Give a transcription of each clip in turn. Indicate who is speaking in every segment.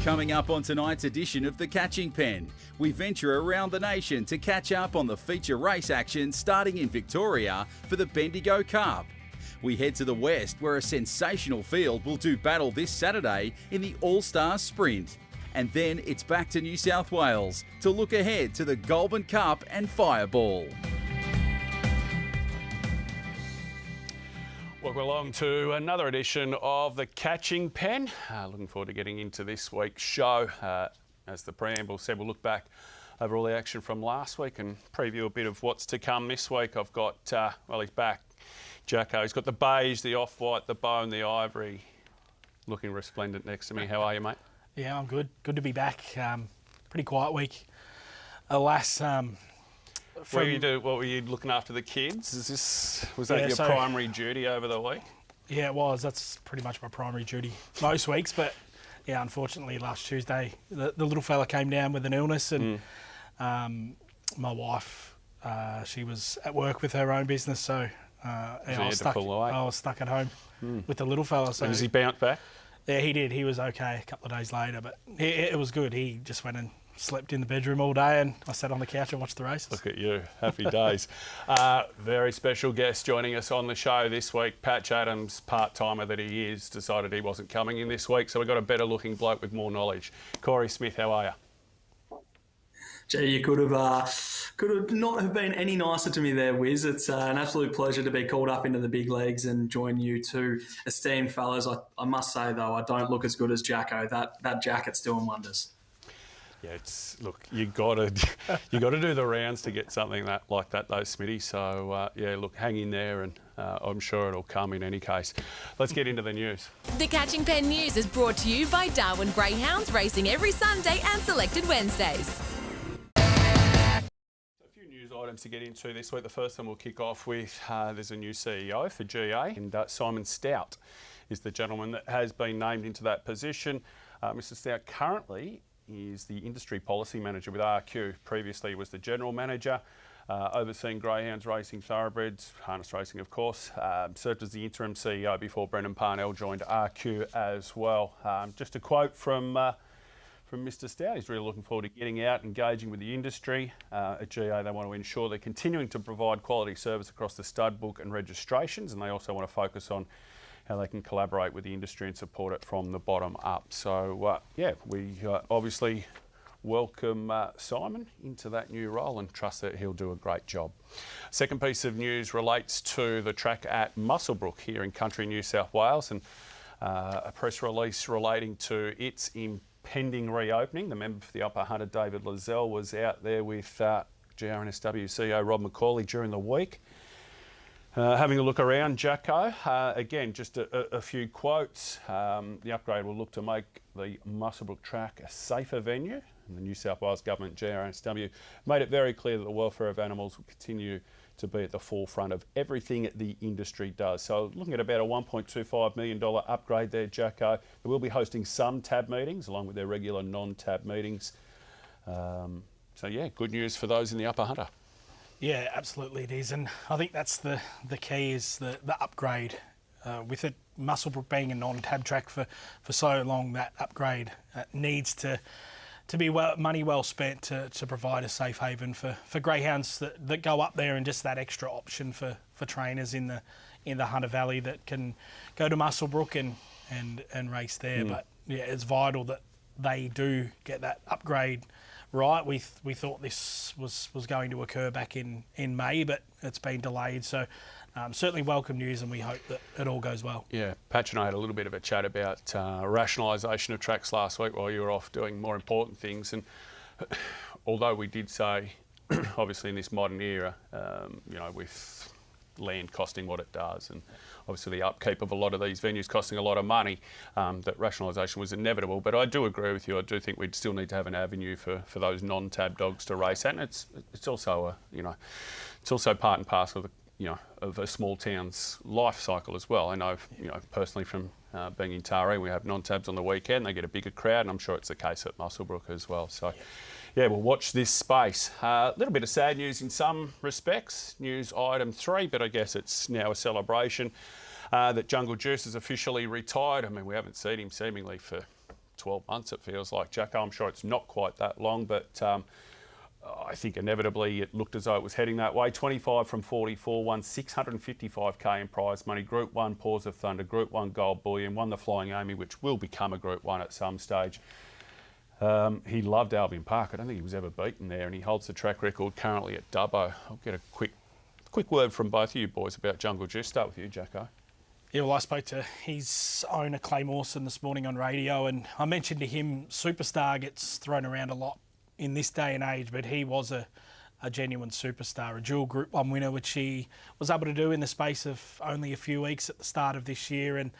Speaker 1: Coming up on tonight's edition of The Catching Pen, we venture around the nation to catch up on the feature race action starting in Victoria for the Bendigo Cup. We head to the west where a sensational field will do battle this Saturday in the All-Stars Sprint. And then it's back to New South Wales to look ahead to the Goulburn Cup and Fireball.
Speaker 2: Welcome along to another edition of The Catching Pen. Looking forward to getting into this week's show. As the preamble said, we'll look back over all the action from last week and preview a bit of what's to come this week. I've got, well, he's back, Jacko. He's got the beige, the off-white, the bone, the ivory, looking resplendent next to me. How are you, mate?
Speaker 3: Yeah, I'm good. Good to be back. Pretty quiet week. Alas,
Speaker 2: what were you looking after the kids? Was that your primary duty over the week?
Speaker 3: Yeah, it was. That's pretty much my primary duty most weeks. But yeah, unfortunately, last Tuesday, the little fella came down with an illness, and my wife, she was at work with her own business, so I was stuck at home with the little fella. So
Speaker 2: does he bounce back?
Speaker 3: Yeah, he did. He was okay a couple of days later, but it was good. He just went and slept in the bedroom all day, and I sat on the couch and watched the races.
Speaker 2: Look at you. Happy days. Very special guest joining us on the show this week. Patch Adams, part-timer that he is, decided he wasn't coming in this week, so we've got a better-looking bloke with more knowledge. Corey Smith, how are you?
Speaker 4: Gee, you could have not have been any nicer to me there, Wiz. It's an absolute pleasure to be called up into the big leagues and join you two esteemed fellas. I must say, though, I don't look as good as Jacko. That jacket's doing wonders.
Speaker 2: Yeah, look, you got to do the rounds to get something like that, though, Smitty. So yeah, look, hang in there, and I'm sure it'll come in any case. Let's get into the news.
Speaker 5: The Catching Pen News is brought to you by Darwin Greyhounds, racing every Sunday and selected Wednesdays.
Speaker 2: A few news items to get into this week. The first one we'll kick off with, there's a new CEO for GA, and Simon Stout is the gentleman that has been named into that position. Mr. Stout currently is the industry policy manager with RQ. Previously was the general manager, overseeing greyhounds racing, thoroughbreds, harness racing of course. Served as the interim CEO before Brendan Parnell joined RQ as well. Just a quote from Mr. Stout, he's really looking forward to getting out, engaging with the industry. At GA they want to ensure they're continuing to provide quality service across the stud book and registrations, and they also want to focus on how they can collaborate with the industry and support it from the bottom up. So, yeah, we obviously welcome Simon into that new role and trust that he'll do a great job. Second piece of news relates to the track at Muswellbrook here in country New South Wales, and a press release relating to its impending reopening. The member for the Upper Hunter, David Lozelle, was out there with GRNSW CEO Rob McCauley during the week. Having a look around, Jacko, again, just a few quotes. The upgrade will look to make the Muswellbrook track a safer venue, and the New South Wales Government, GRNSW, made it very clear that the welfare of animals will continue to be at the forefront of everything the industry does. So looking at about a $1.25 million upgrade there, Jacko. They will be hosting some TAB meetings along with their regular non-TAB meetings. So yeah, good news for those in the Upper Hunter.
Speaker 3: Yeah, absolutely it is, and I think that's the key is the upgrade. With it, Muswellbrook being a non-tab track for so long, that upgrade needs to be money well spent to provide a safe haven for greyhounds that go up there, and just that extra option for trainers in the Hunter Valley that can go to Muswellbrook and race there. But yeah, it's vital that they do get that upgrade right. We thought this was going to occur back in May, but it's been delayed. So certainly welcome news, and we hope that it all goes well.
Speaker 2: Yeah, Patch and I had a little bit of a chat about rationalisation of tracks last week while you were off doing more important things. And although we did say, obviously in this modern era, you know, with land costing what it does, and obviously the upkeep of a lot of these venues costing a lot of money, that rationalisation was inevitable. But I do agree with you. I do think we'd still need to have an avenue for those non-tab dogs to race at, and it's also it's also part and parcel of of a small town's life cycle as well. I know, personally from being in Taree, we have non-tabs on the weekend. They get a bigger crowd, and I'm sure it's the case at Muswellbrook as well. So, yeah, we'll watch this space. A little bit of sad news in some respects. News item 3, but I guess it's now a celebration that Jungle Juice has officially retired. I mean, we haven't seen him seemingly for 12 months, it feels like, Jacko. I'm sure it's not quite that long, but I think inevitably it looked as though it was heading that way. 25 from 44, won 655k in prize money. Group 1 Paws of Thunder, Group 1 Gold Bullion, won the Flying Amy, which will become a Group 1 at some stage. He loved Albion Park. I don't think he was ever beaten there, and he holds the track record currently at Dubbo. I'll get a quick word from both of you boys about Jungle Juice. Start with you, Jacko.
Speaker 3: Yeah, well, I spoke to his owner, Clay Mawson, this morning on radio, and I mentioned to him superstar gets thrown around a lot in this day and age, but he was a genuine superstar, a dual Group 1 winner, which he was able to do in the space of only a few weeks at the start of this year, and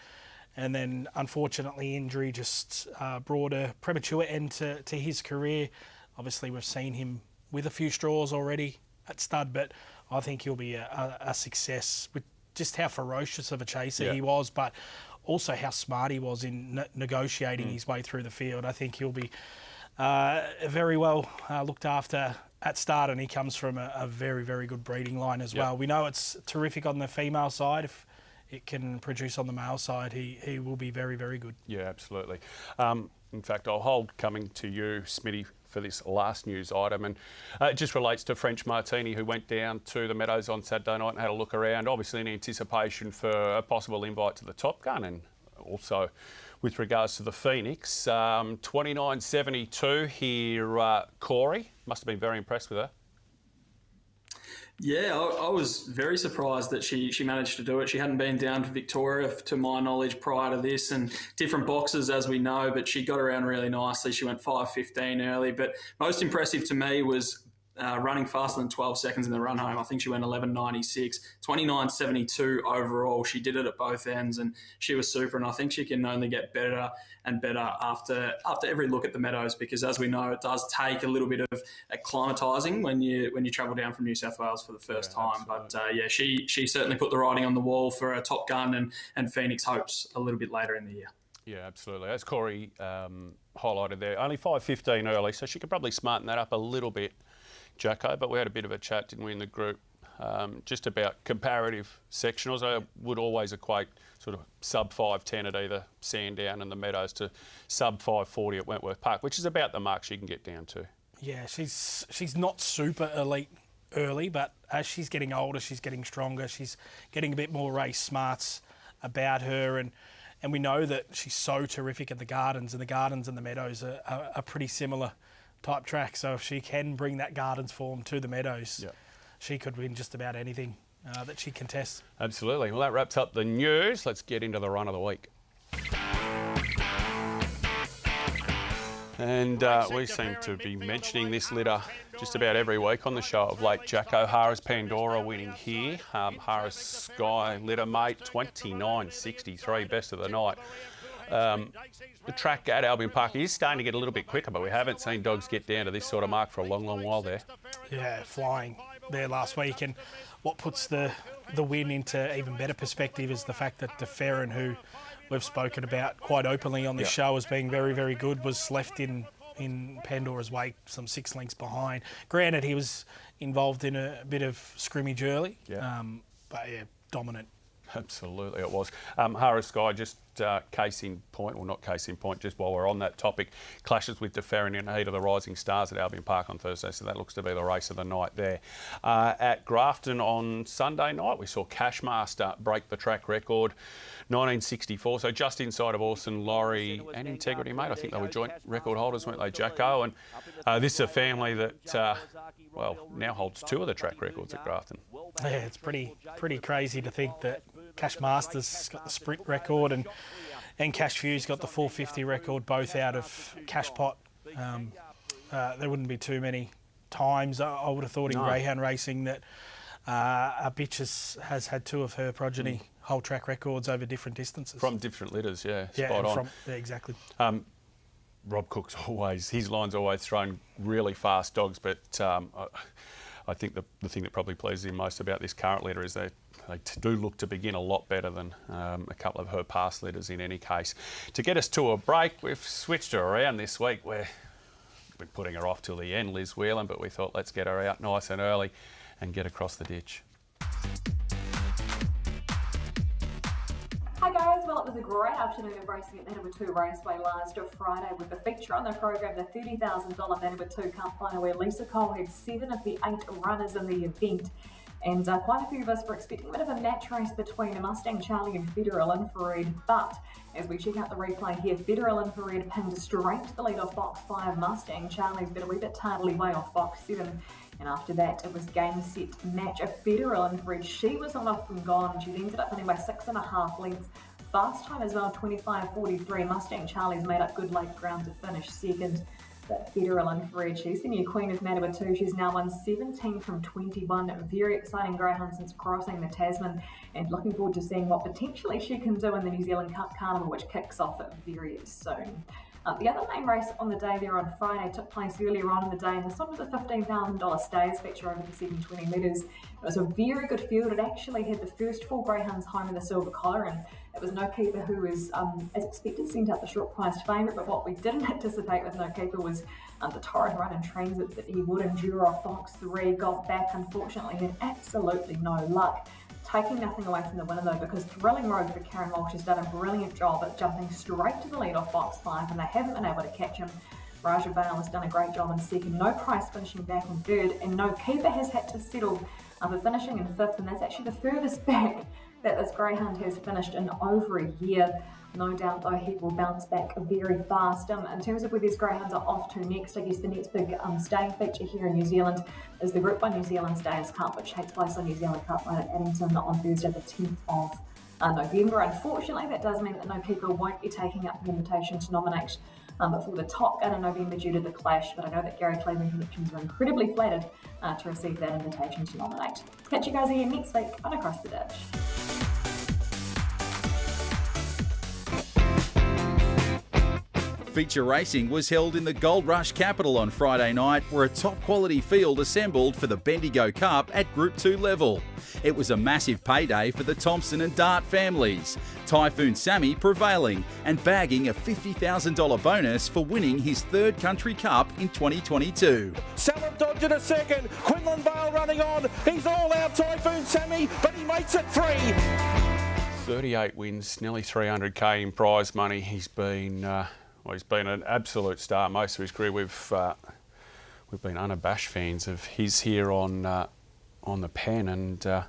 Speaker 3: then unfortunately injury just brought a premature end to his career. Obviously we've seen him with a few straws already at stud, but I think he'll be a success with just how ferocious of a chaser he was, but also how smart he was in negotiating his way through the field. I think he'll be very well looked after at start, and he comes from a very, very good breeding line as well. We know it's terrific on the female side. If it can produce on the male side, he will be very, very good. Yeah,
Speaker 2: absolutely. In fact, I'll hold coming to you, Smitty, for this last news item, and it just relates to French Martini, who went down to the Meadows on Saturday night and had a look around, obviously in anticipation for a possible invite to the Top Gun, and also with regards to the Phoenix. 29.72 here, Corey. Must have been very impressed with her.
Speaker 4: Yeah, I was very surprised that she managed to do it. She hadn't been down to Victoria, to my knowledge, prior to this, and different boxes, as we know, but she got around really nicely. She went 5.15 early, but most impressive to me was running faster than 12 seconds in the run home. I think she went 11.96, 29.72 overall. She did it at both ends, and she was super, and I think she can only get better and better after every look at the Meadows, because as we know, it does take a little bit of acclimatising when you travel down from New South Wales for the first time. Absolutely. But she certainly put the writing on the wall for a Top Gun and Phoenix hopes a little bit later in the year.
Speaker 2: Yeah, absolutely. As Corey highlighted there, only 5.15 early, so she could probably smarten that up a little bit, Jacko, but we had a bit of a chat, didn't we, in the group, just about comparative sectionals. I would always equate sort of sub 5.10 at either Sandown and the Meadows to sub 5.40 at Wentworth Park, which is about the mark she can get down to. Yeah,
Speaker 3: she's not super elite early, but as she's getting older, she's getting stronger, she's getting a bit more race smarts about her, and we know that she's so terrific at the Gardens, and the Gardens and the Meadows are pretty similar type track. So if she can bring that Gardens form to the Meadows, she could win just about anything that she contests.
Speaker 2: Absolutely. Well, that wraps up the news. Let's get into the run of the week. And we seem to be mentioning this litter just about every week on the show of late, Jacko. Harris Pandora winning here. Harris Sky litter mate, 29.63, best of the night. The track at Albion Park is starting to get a little bit quicker, but we haven't seen dogs get down to this sort of mark for a long, long while there.
Speaker 3: Yeah, flying there last week, and what puts the win into even better perspective is the fact that DeFerrin, who we've spoken about quite openly on this show as being very, very good, was left in Pandora's wake, some 6 lengths behind. Granted, he was involved in a bit of scrimmage early, but yeah, dominant.
Speaker 2: Absolutely, it was. Harris Sky, just case in point, well, not case in point, just while we're on that topic, clashes with DeFerrin in the heat of the Rising Stars at Albion Park on Thursday, so that looks to be the race of the night there. At Grafton on Sunday night, we saw Cashmaster break the track record, 19.64, so just inside of Orson, Laurie and Integrity Mate. I think they were joint record holders, weren't they, Jacko? And this is a family that, well, now holds 2 of the track records at Grafton.
Speaker 3: Yeah, it's pretty crazy to think that Cashmaster's got the sprint record and Cash Fuse got the 450 record, both out of Cashpot. There wouldn't be too many times, I would have thought, in greyhound racing that a bitch has had 2 of her progeny whole track records over different distances.
Speaker 2: From different litters, spot on.
Speaker 3: Yeah, exactly.
Speaker 2: Rob Cook's his line's always thrown really fast dogs, but I think the thing that probably pleases him most about this current litter is they do look to begin a lot better than a couple of her past litters in any case. To get us to a break, we've switched her around this week. We've been putting her off till the end, Liz Whelan, but we thought let's get her out nice and early and get across the ditch.
Speaker 6: Hi guys, well, it was a great afternoon of racing at Manawatu Raceway last Friday with the feature on the program, the $30,000 Manawatu Cup final, where Lisa Cole had 7 of the 8 runners in the event. And quite a few of us were expecting a bit of a match race between Mustang Charlie and Federal Infrared, but as we check out the replay here, Federal Infrared pinned straight to the lead off box 5. Mustang Charlie's been a wee bit tardily way off box 7. And after that, it was game, set, match of Federal Infrared. She was on off and gone. She's ended up winning by 6.5 lengths. Fast time as well, 25.43. Mustang Charlie's made up good late ground to finish second. But Federal Infrared, she's the new queen of Manawatu. She's now won 17 from 21. A very exciting greyhound since crossing the Tasman, and looking forward to seeing what potentially she can do in the New Zealand Cup Carnival, which kicks off very soon. The other main race on the day there on Friday took place earlier on in the day, and this one was a $15,000 stays feature over the 720 metres. It was a very good field. It actually had the first 4 greyhounds home in the silver collar, and it was No Keeper who was, as expected, sent out the short-priced favourite. But what we didn't anticipate with No Keeper was the torrid run in transit that he would endure off box 3. Got back, unfortunately, had absolutely no luck. Taking nothing away from the winner though, because Thrilling Road for Karen Walsh has done a brilliant job at jumping straight to the lead off box 5, and they haven't been able to catch him. Raja Bale has done a great job in second, No Price finishing back in third, and No Keeper has had to settle for finishing in 5th, and that's actually the furthest back that this greyhound has finished in over a year. No doubt though he will bounce back very fast. In terms of where these greyhounds are off to next, I guess the next big staying feature here in New Zealand is the Group 1 New Zealand Stayers Cup, which takes place on New Zealand Cup Run at Addington on Thursday the 10th of November. Unfortunately, that does mean that No Keeper won't be taking up the invitation to nominate for the Top Gun in November due to the clash, but I know that Gary Cleveland Connections are incredibly flattered to receive that invitation to nominate. Catch you guys again next week on Across the Ditch.
Speaker 1: Feature racing was held in the Gold Rush capital on Friday night, where a top quality field assembled for the Bendigo Cup at Group 2 level. It was a massive payday for the Thompson and Dart families, Typhoon Sammy prevailing and bagging a $50,000 bonus for winning his 3rd country cup in 2022.
Speaker 7: Salam Dodge in a second, Quinlan Vale running on, he's all out Typhoon Sammy, but he makes it free.
Speaker 2: 38 wins, nearly 300k in prize money. He's been an absolute star most of his career. We've been unabashed fans of his here on the pen, and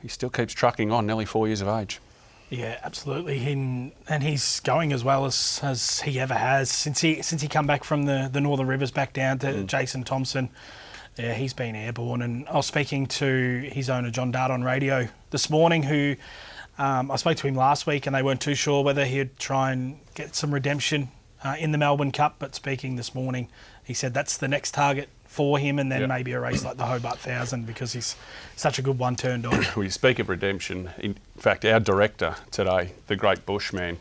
Speaker 2: he still keeps trucking on, nearly 4 years of age.
Speaker 3: Yeah, absolutely. And he's going as well as he ever has since he come back from the Northern Rivers back down to Jason Thompson. Yeah, he's been airborne. And I was speaking to his owner John Dart on radio this morning, who I spoke to him last week, and they weren't too sure whether he'd try and get some redemption in the Melbourne Cup. But speaking this morning, he said that's the next target for him, and then maybe a race like the Hobart 1000, because he's such a good one-turn dog.
Speaker 2: Well, you speak of redemption. In fact, our director today, the great Bushman,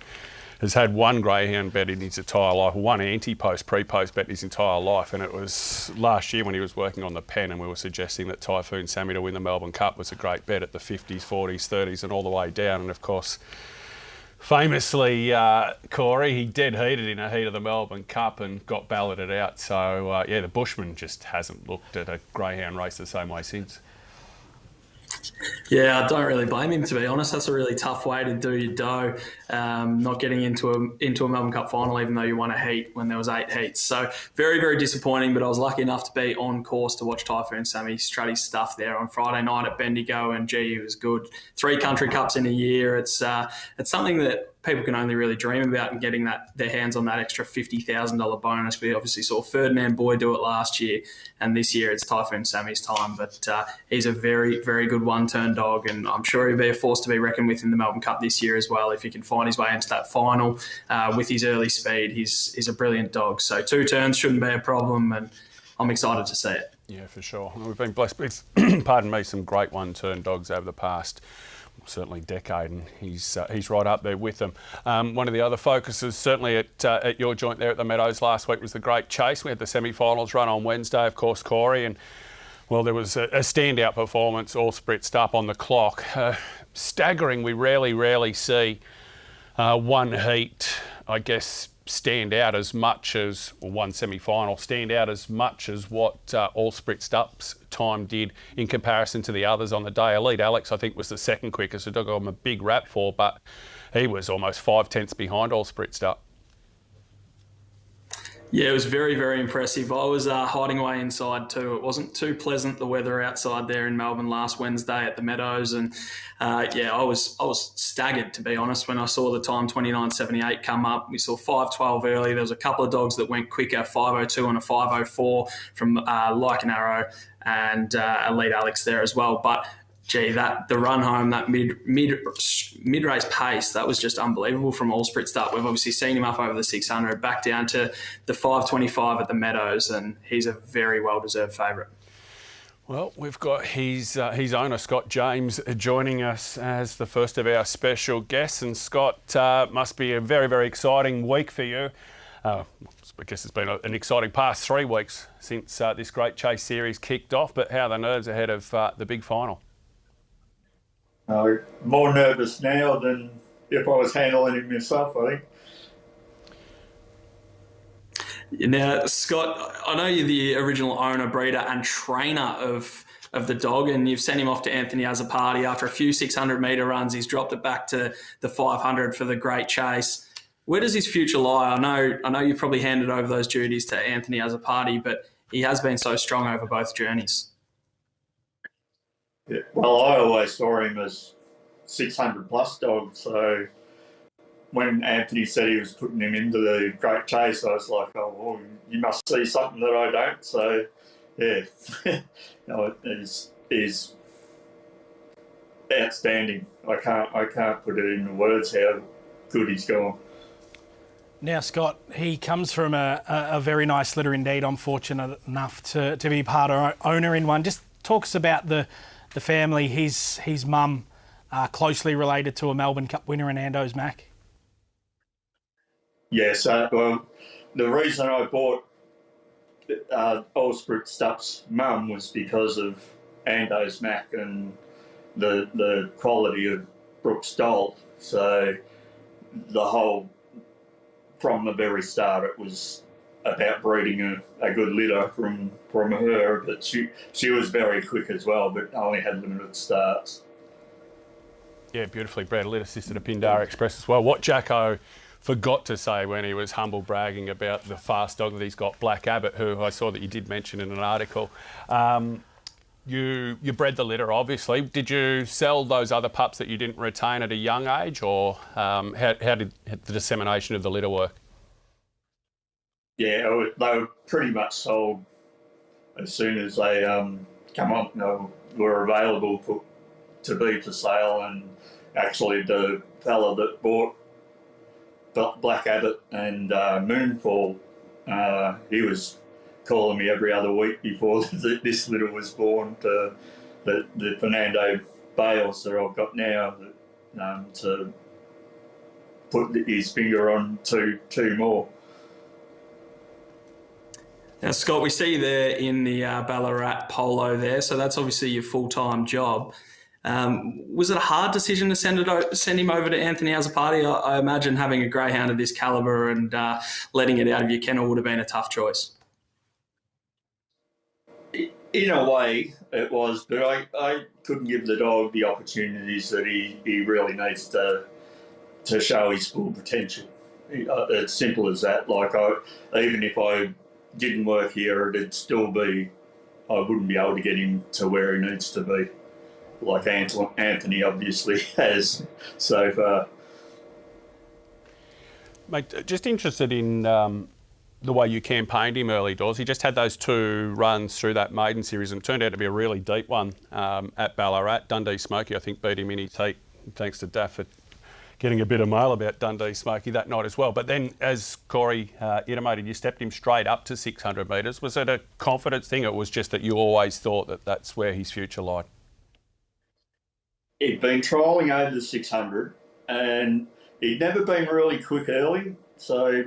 Speaker 2: has had one greyhound bet in his entire life, one anti-post, pre-post bet in his entire life, and it was last year when he was working on the pen, and we were suggesting that Typhoon Sammy to win the Melbourne Cup was a great bet at the 50s, 40s, 30s and all the way down. And of course, famously, Corey, he dead heated in a heat of the Melbourne Cup and got balloted out. So yeah, the Bushman just hasn't looked at a greyhound race the same way since.
Speaker 4: Yeah, I don't really blame him, to be honest. That's a really tough way to do your dough, not getting into a Melbourne Cup final, even though you won a heat when there was 8 heats. So very, very disappointing, but I was lucky enough to be on course to watch Typhoon Sammy strut his stuff there on Friday night at Bendigo, and gee, it was good. 3 country cups in a year. It's something that people can only really dream about, and getting their hands on that extra $50,000 bonus. We obviously saw Ferdinand Boy do it last year, and this year it's Typhoon Sammy's time. But he's a very, very good one-turn dog, and I'm sure he'll be a force to be reckoned with in the Melbourne Cup this year as well. If he can find his way into that final with his early speed, he's a brilliant dog. So 2 turns shouldn't be a problem, and I'm excited to see it.
Speaker 2: Yeah, for sure. We've been blessed with, pardon me, some great one-turn dogs over the past certainly decade, and he's right up there with them. One of the other focuses, certainly at your joint there at the Meadows last week, was the Great Chase. We had the semi-finals run on Wednesday, of course, Corey, and well, there was a standout performance, all spritzed up on the clock. Staggering, we rarely see one heat, I guess, stand out as much as, or one semi-final, stand out as much as what All Spritzed Up's time did in comparison to the others on the day. Elite Alex, I think, was the second quickest. I got him a big rap for, but he was almost 5 tenths behind All Spritzed Up.
Speaker 4: Yeah, it was very, very impressive. I was hiding away inside too. It wasn't too pleasant, the weather outside there in Melbourne last Wednesday at the Meadows. And I was staggered, to be honest, when I saw the time 29.78 come up. We saw 5.12 early. There was a couple of dogs that went quicker, 5.02 and a 5.04 from Like an Arrow and Elite Alex there as well. But gee, the run home, that mid-race pace, that was just unbelievable from All Spritzed Up. We've obviously seen him up over the 600, back down to the 5.25 at the Meadows, and he's a very well-deserved favourite.
Speaker 2: Well, we've got his owner, Scott James, joining us as the first of our special guests. And Scott, must be a very, very exciting week for you. I guess it's been an exciting past 3 weeks since this Great Chase series kicked off, but how are the nerves ahead of the big final?
Speaker 8: More nervous now than if I was handling him myself, I think.
Speaker 4: Now, Scott, I know you're the original owner, breeder and trainer of the dog, and you've sent him off to Anthony Azzopardi after a few 600-metre runs. He's dropped it back to the 500 for the Great Chase. Where does his future lie? I know you've probably handed over those duties to Anthony Azzopardi, but he has been so strong over both journeys.
Speaker 8: Yeah, well, I always saw him as 600-plus dog, so when Anthony said he was putting him into the Great Chase, I was like, oh, well, you must see something that I don't. So, yeah, it is outstanding. I can't put it into words how good he's gone.
Speaker 3: Now, Scott, he comes from a very nice litter indeed. I'm fortunate enough to be part owner in one. Just talks about the family. His mum closely related to a Melbourne Cup winner in Ando's Mac.
Speaker 8: Yes, well, the reason I bought All Spritzed Up's mum was because of Ando's Mac and the quality of Brooks Doll. So the whole, from the very start, it was about breeding a good litter from her, but she was very quick as well, but only had limited starts.
Speaker 2: Yeah, beautifully bred, litter assisted at Pindara Express as well. What Jacko forgot to say when he was humble bragging about the fast dog that he's got, Black Abbott, who I saw that you did mention in an article. You bred the litter, obviously. Did you sell those other pups that you didn't retain at a young age, or how did the dissemination of the litter work?
Speaker 8: Yeah, they were pretty much sold as soon as they were available to be for sale. And actually, the fella that bought Black Abbott and Moonfall, he was calling me every other week before this litter was born to the Fernando Bales that I've got now to put his finger on two more.
Speaker 4: Now, Scott, we see you there in the Ballarat Polo there, so that's obviously your full-time job. Was it a hard decision to send him over to Anthony Azzopardi? I imagine having a greyhound of this calibre and letting it out of your kennel would have been a tough choice.
Speaker 8: In a way, it was, but I couldn't give the dog the opportunities that he really needs to show his full potential. It's simple as that. Like, even if I didn't work here, I wouldn't be able to get him to where he needs to be, like Anthony obviously has so far.
Speaker 2: Mate, just interested in the way you campaigned him early doors. He just had those 2 runs through that maiden series and turned out to be a really deep one at Ballarat. Dundee Smoky, I think, beat him in his heat, thanks to Daff at getting a bit of mail about Dundee Smoky that night as well. But then, as Corey intimated, you stepped him straight up to 600 metres. Was it a confidence thing, or was just that you always thought that that's where his future lied?
Speaker 8: He'd been trialling over the 600 and he'd never been really quick early. So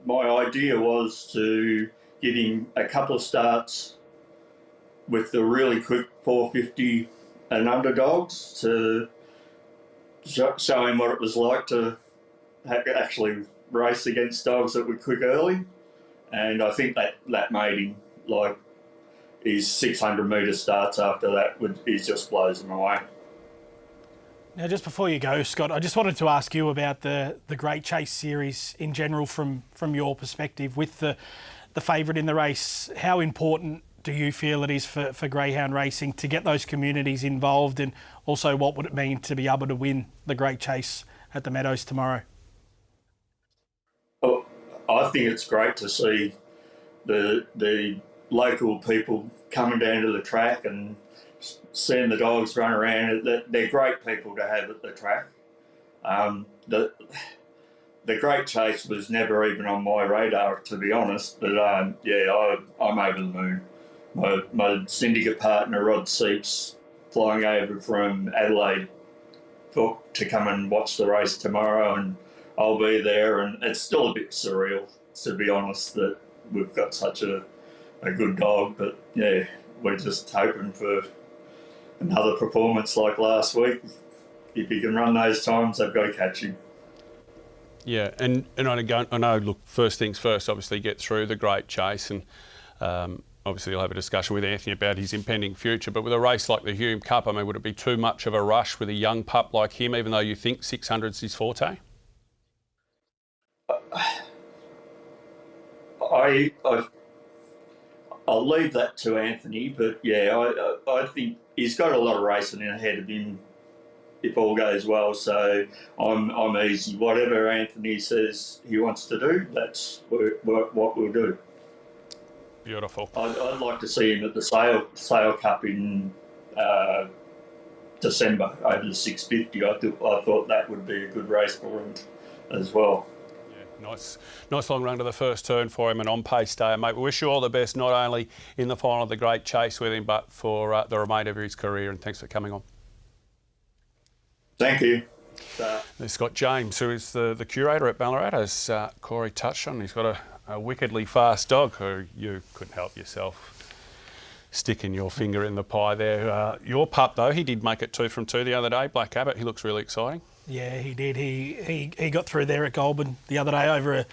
Speaker 8: my idea was to give him a couple of starts with the really quick 450 and underdogs to show him what it was like to actually race against dogs that were quick early. And I think that made him, like, his 600 metre starts after that, he just blows him away.
Speaker 3: Now, just before you go, Scott, I just wanted to ask you about the Great Chase series in general from your perspective with the favourite in the race. How important do you feel it is for greyhound racing to get those communities involved, and also what would it mean to be able to win the Great Chase at the Meadows tomorrow?
Speaker 8: Well, I think it's great to see the local people coming down to the track and seeing the dogs run around. They're great people to have at the track. The Great Chase was never even on my radar, to be honest, but I'm over the moon. My syndicate partner, Rod Seeps, flying over from Adelaide to come and watch the race tomorrow, and I'll be there, and it's still a bit surreal, to be honest, that we've got such a good dog, but yeah, we're just hoping for another performance like last week. If he can run those times, they've got to catch him.
Speaker 2: Yeah, and I know, look, first things first, obviously get through the Great Chase, and obviously I'll have a discussion with Anthony about his impending future, but with a race like the Hume Cup, I mean, would it be too much of a rush with a young pup like him, even though you think 600's his forte?
Speaker 8: I'll leave that to Anthony, but yeah, I think he's got a lot of racing ahead of him if all goes well. So I'm easy. Whatever Anthony says he wants to do, that's what we'll do.
Speaker 2: Beautiful.
Speaker 8: I'd like to see him at the Sale Cup in December over the 650. I thought that would be a good race for him as well.
Speaker 2: Nice long run to the first turn for him, and on pace day, mate. We wish you all the best, not only in the final of the Great Chase with him, but for the remainder of his career, and thanks for coming on.
Speaker 8: Thank you.
Speaker 2: There's Scott James, who is the curator at Ballarat, as Corey touched on. He's got a wickedly fast dog who you couldn't help yourself sticking your finger in the pie there. Your pup, though, he did make it 2 from 2 the other day, Black Abbott. He looks really exciting.
Speaker 3: Yeah, he did. He got through there at Goulburn the other day over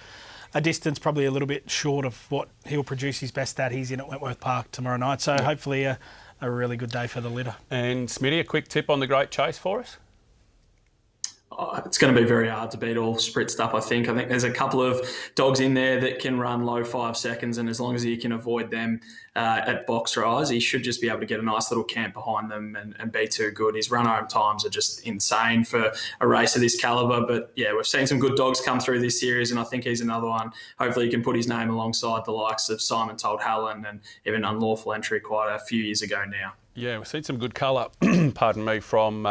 Speaker 3: a distance probably a little bit short of what he'll produce his best at. He's in at Wentworth Park tomorrow night, so hopefully a really good day for the litter.
Speaker 2: And Smitty, a quick tip on the Great Chase for us?
Speaker 4: It's going to be very hard to beat all spritzed up, I think. I think there's a couple of dogs in there that can run low 5 seconds, and as long as he can avoid them at box rise, he should just be able to get a nice little camp behind them and be too good. His run-home times are just insane for a race of this calibre. But, yeah, we've seen some good dogs come through this series, and I think he's another one. Hopefully he can put his name alongside the likes of Simon Told Hallen and even Unlawful Entry quite a few years ago now.
Speaker 2: Yeah, we've seen some good colour, pardon me, from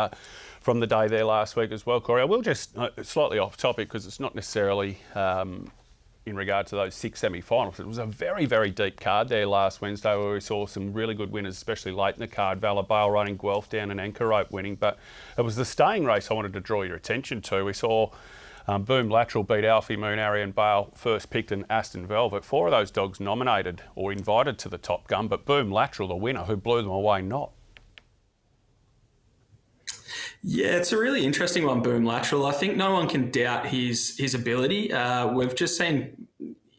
Speaker 2: the day there last week as well, Corey. I will just, slightly off topic because it's not necessarily in regard to those 6 semi-finals. It was a very, very deep card there last Wednesday where we saw some really good winners, especially late in the card. Valor Bale running, Guelph down and Anchor Rope winning. But it was the staying race I wanted to draw your attention to. We saw Boom Lateral beat Alfie Moon, Arian Bale, First Picked and Aston Velvet. 4 of those dogs nominated or invited to the Top Gun, but Boom Lateral, the winner, who blew them away, not.
Speaker 4: Yeah, it's a really interesting one, Boom Lateral. I think no one can doubt his ability. We've just seen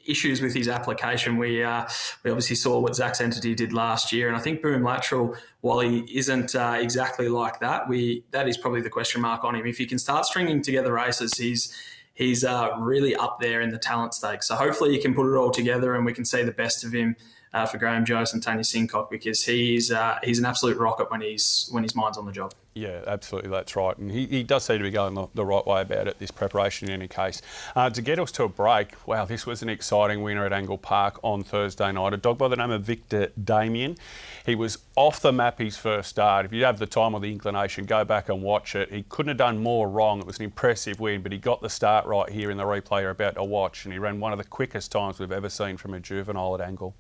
Speaker 4: issues with his application. We obviously saw what Zach's entity did last year, and I think Boom Lateral, while he isn't exactly like that, that is probably the question mark on him. If he can start stringing together races, he's really up there in the talent stakes. So hopefully he can put it all together and we can see the best of him for Graham Jones and Tony Sincock, because he's an absolute rocket when his mind's on the job.
Speaker 2: Yeah, absolutely, that's right. And he does seem to be going the right way about it, this preparation in any case. To get us to a break, wow, this was an exciting winner at Angle Park on Thursday night. A dog by the name of Victor Damien. He was off the map his first start. If you have the time or the inclination, go back and watch it. He couldn't have done more wrong. It was an impressive win, but he got the start right here in the replay you're about to watch, and he ran one of the quickest times we've ever seen from a juvenile at Angle.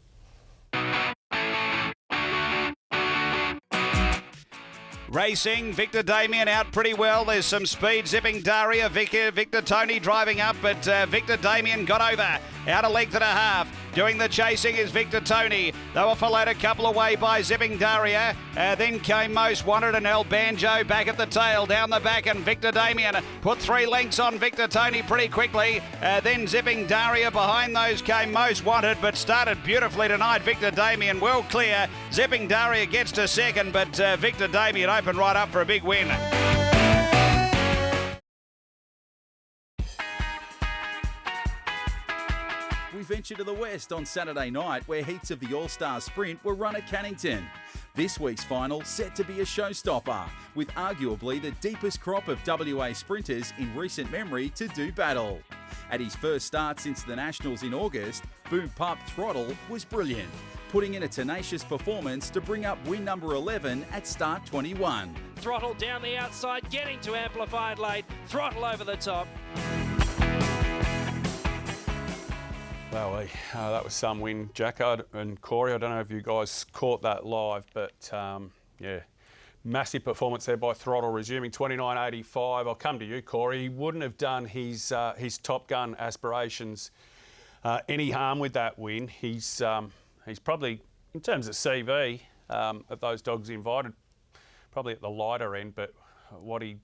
Speaker 9: Racing, Victor Damien out pretty well. There's some speed zipping Daria. Victor Tony driving up, but Victor Damien got over. Out a length and a half. Doing the chasing is Victor Tony. They were followed a couple away by Zipping Daria. Then came Most Wanted and El Banjo back at the tail. Down the back, and Victor Damien put 3 lengths on Victor Tony pretty quickly. Then Zipping Daria. Behind those came Most Wanted, but started beautifully tonight. Victor Damien well clear. Zipping Daria gets to second, but Victor Damien opened right up for a big win.
Speaker 1: we venture to the west on Saturday night where heats of the All-Star Sprint were run at Cannington. This week's final set to be a showstopper, with arguably the deepest crop of WA sprinters in recent memory to do battle. At his first start since the Nationals in August, Boom Pup Throttle was brilliant, putting in a tenacious performance to bring up win number 11 at start 21.
Speaker 10: Throttle down the outside, getting to amplified late, Throttle over the top.
Speaker 2: Well, that was some win, Jacko and Corey. I don't know if you guys caught that live, but yeah, massive performance there by Throttle, resuming 29.85. I'll come to you, Corey. He wouldn't have done his Top Gun aspirations any harm with that win. He's probably, in terms of CV of those dogs invited, probably at the lighter end, but what he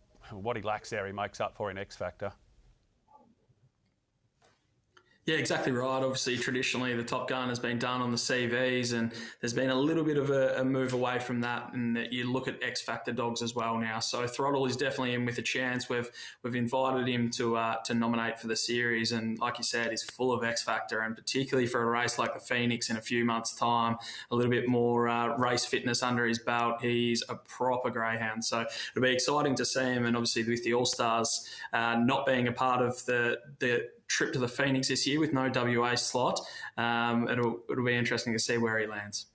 Speaker 2: lacks there, he makes up for in X Factor.
Speaker 4: Yeah, exactly right. Obviously, traditionally, the Top Gun has been done on the CVs, and there's been a little bit of a move away from that, and that you look at X Factor dogs as well now. So Throttle is definitely in with a chance. We've invited him to nominate for the series, and like you said, he's full of X Factor, and particularly for a race like the Phoenix in a few months' time, a little bit more race fitness under his belt. He's a proper greyhound, so it'll be exciting to see him. And obviously, with the All Stars not being a part of the trip to the Phoenix this year with no WA slot, it'll be interesting to see where he lands.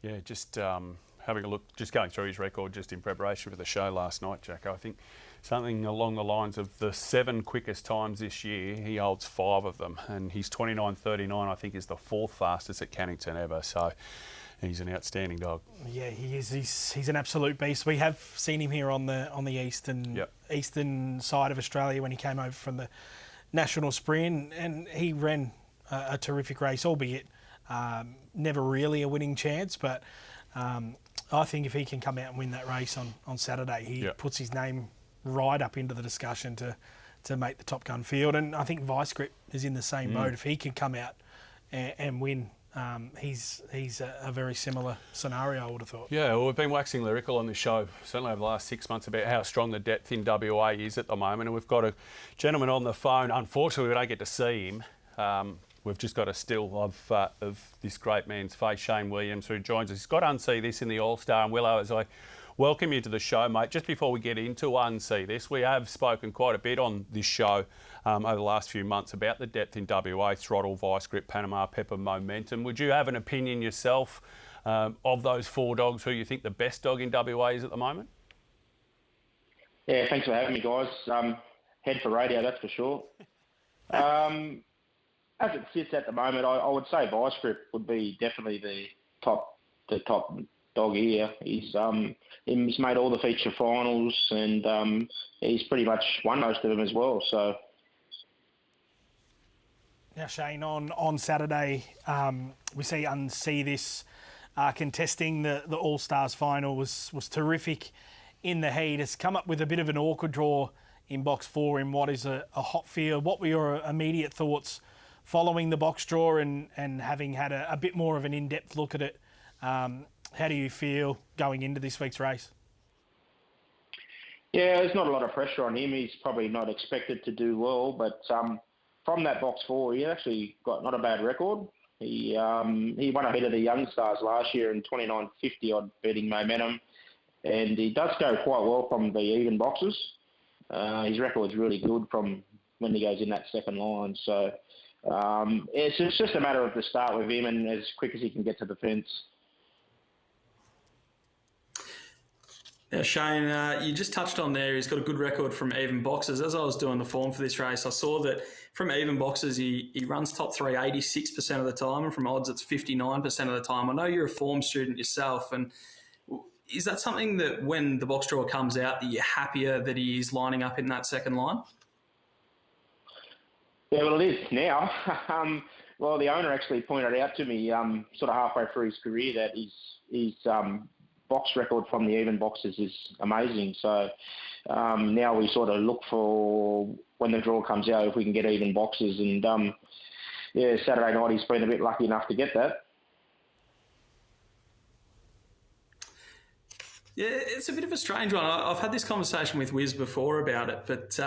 Speaker 2: Yeah, just having a look, just going through his record just in preparation for the show last night, Jacko. I think something along the lines of the 7 quickest times this year, he holds 5 of them, and his 29.39 I think is the 4th fastest at Cannington ever. So he's an outstanding dog. Yeah,
Speaker 3: he is. He's an absolute beast. We have seen him here on the eastern side of Australia when he came over from the National Sprint, and he ran a terrific race, albeit never really a winning chance. But I think if he can come out and win that race on Saturday, he puts his name right up into the discussion to make the Top Gun field. And I think Vice Grip is in the same mode. If he can come out and win, he's a very similar scenario, I would have thought. Yeah,
Speaker 2: well, we've been waxing lyrical on this show, certainly over the last 6 months, about how strong the depth in WA is at the moment. And we've got a gentleman on the phone. Unfortunately, we don't get to see him. We've just got a still of this great man's face, Shane Williams, who joins us. He's got to unsee this in the All-Star. And Willow, as I welcome you to the show, mate, just before we get into unsee this, we have spoken quite a bit on this show over the last few months about the depth in WA, Throttle, Vice Grip, Panama, Pepper, Momentum. Would you have an opinion yourself of those 4 dogs, who you think the best dog in WA is at the moment?
Speaker 11: Yeah, thanks for having me, guys. Head for radio, that's for sure. As it sits at the moment, I would say Vice Grip would be definitely the top dog here. He's made all the feature finals, and he's pretty much won most of them as well. So
Speaker 3: now, Shane, on Saturday, we see this contesting the All Stars final was terrific in the heat. It's come up with a bit of an awkward draw in box 4 in what is a hot field. What were your immediate thoughts following the box draw and having had a bit more of an in-depth look at it? How do you feel going into this week's race?
Speaker 11: Yeah, there's not a lot of pressure on him. He's probably not expected to do well, but from that box 4, he actually got not a bad record. He won ahead of the Young Stars last year in 29.50 odd, beating Momentum, and he does go quite well from the even boxes. His record's really good from when he goes in that second line. So it's just a matter of the start with him and as quick as he can get to the fence.
Speaker 4: Now, Shane, you just touched on there, he's got a good record from even boxes. As I was doing the form for this race, I saw that from even boxes, he runs top 3 86% of the time, and from odds, it's 59% of the time. I know you're a form student yourself, and is that something that when the box draw comes out, that you're happier that he is lining up in that second line?
Speaker 11: Yeah, well, it is now. Well, the owner actually pointed out to me sort of halfway through his career that his box record from the even boxes is amazing. So now we sort of look for, when the draw comes out, if we can get even boxes. And Saturday night he's been a bit lucky enough to get that.
Speaker 4: Yeah, it's a bit of a strange one. I've had this conversation with Wiz before about it, but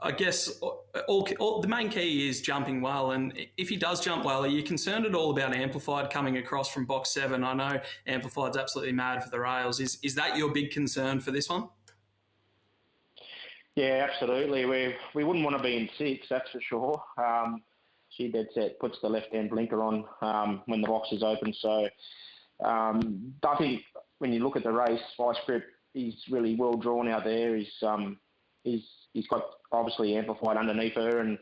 Speaker 4: I guess the main key is jumping well, and if he does jump well, are you concerned at all about Amplified coming across from box 7? I know Amplified's absolutely mad for the rails. Is that your big concern for this one?
Speaker 11: Yeah, absolutely. We wouldn't want to be in 6, that's for sure. She dead set puts the left-hand blinker on when the box is open. So I think when you look at the race, Vice Grip, he's really well drawn out there. He's got obviously Amplified underneath her, and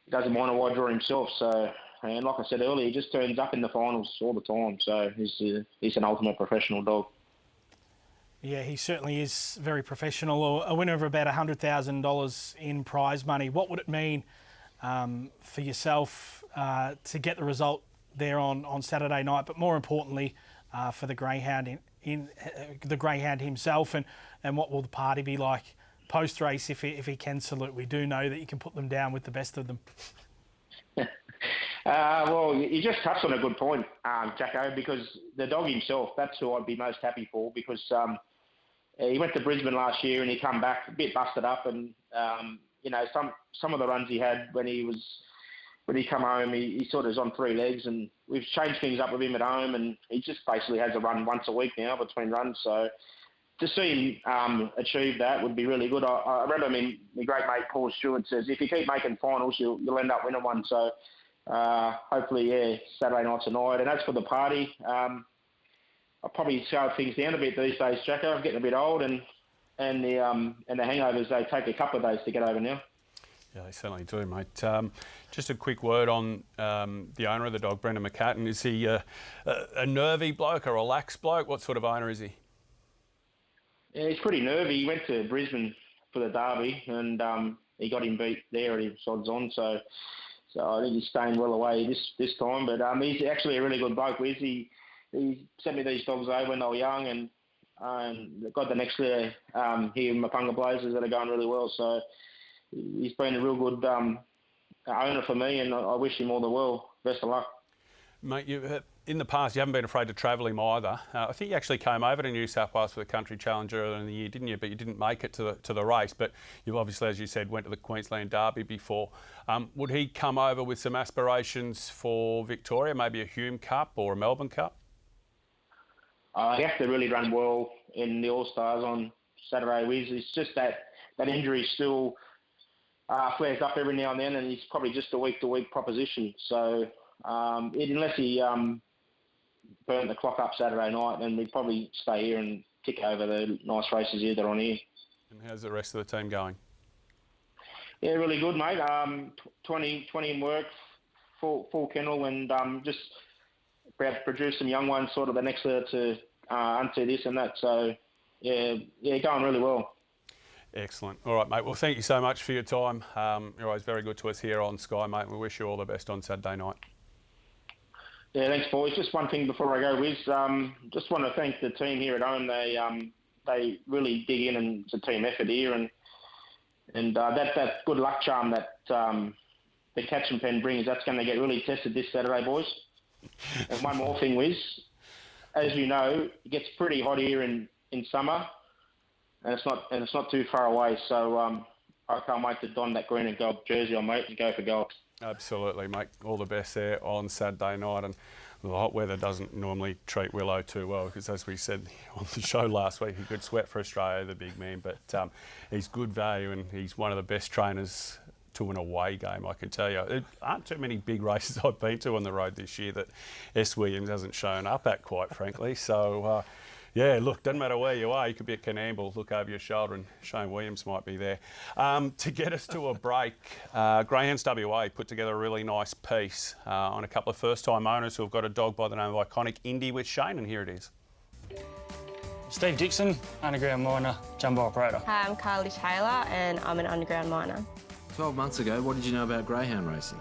Speaker 11: he doesn't mind a wide draw himself. So, and like I said earlier, he just turns up in the finals all the time. So he's an ultimate professional dog.
Speaker 3: Yeah, he certainly is very professional. A winner of about $100,000 in prize money. What would it mean for yourself to get the result there on Saturday night, but more importantly for the greyhound the greyhound himself, and what will the party be like post race if he can salute? We do know that you can put them down with the best of them.
Speaker 11: Well, you just touched on a good point, Jacko, because the dog himself, that's who I'd be most happy for, because he went to Brisbane last year and he come back a bit busted up, and some of the runs he had when he come home, he sort of is on 3 legs, and we've changed things up with him at home, and he just basically has a run once a week now between runs. So to see him achieve that would be really good. I remember my great mate Paul Stewart says, if you keep making finals, you'll end up winning one. So hopefully, yeah, Saturday night's a night. And as for the party, I'll probably scale things down a bit these days, Jacko. I'm getting a bit old, and the hangovers, they take a couple of days to get over now.
Speaker 2: Yeah, they certainly do, mate. Just a quick word on the owner of the dog, Brendan McCatton. Is he a nervy bloke, a relaxed bloke? What sort of owner is he?
Speaker 11: Yeah, he's pretty nervy. He went to Brisbane for the Derby, and he got him beat there at his odds on. So I think he's staying well away this time. But he's actually a really good bloke. He sent me these dogs over when they were young, and got the next year here in Mapunga Blazers that are going really well. So he's been a real good owner for me, and I wish him all the well. Best of luck.
Speaker 2: Mate, in the past, you haven't been afraid to travel him either. I think you actually came over to New South Wales for the Country Challenge earlier in the year, didn't you? But you didn't make it to the race. But you've obviously, as you said, went to the Queensland Derby before. Would he come over with some aspirations for Victoria, maybe a Hume Cup or a Melbourne Cup?
Speaker 11: He has to really run well in the All-Stars on Saturday, Wiz. It's just that injury still flares up every now and then, and he's probably just a week-to-week proposition. So unless he burnt the clock up Saturday night, then we'd probably stay here and tick over the nice races here that are on here.
Speaker 2: And how's the rest of the team going?
Speaker 11: Yeah, really good, mate. 20 in work, full kennel, and just about to produce some young ones, sort of the next year to undo this and that. So, yeah, going really well. Excellent. All right, mate. Well, thank you so much for your time. You're always very good to us here on Sky, mate. We wish you all the best on Saturday night. Yeah, thanks, boys. Just one thing before I go, Wiz. Just want to thank the team here at home. They really dig in, and it's a team effort here, and that good luck charm that the Catching Pen brings, that's going to get really tested this Saturday, boys. And one more thing, Wiz. As you know, it gets pretty hot here in summer, and it's not too far away. So I can't wait to don that green and gold jersey on, mate, and go for gold. Absolutely, mate. All the best there on Saturday night. And the hot weather doesn't normally treat Willow too well, because as we said on the show last week, he could sweat for Australia, the big man. But he's good value, and he's one of the best trainers to an away game, I can tell you. There aren't too many big races I've been to on the road this year that S. Williams hasn't shown up at, quite frankly. So, yeah, look, doesn't matter where you are. You could be at Canamble, look over your shoulder, and Shane Williams might be there. To get us to a break, Greyhounds WA put together a really nice piece on a couple of first-time owners who have got a dog by the name of Iconic Indy with Shane, and here it is.
Speaker 12: Steve Dixon, underground miner, jumbo operator.
Speaker 13: Hi, I'm Carly Taylor, and I'm an underground miner.
Speaker 14: 12 months ago, what did you know about greyhound racing?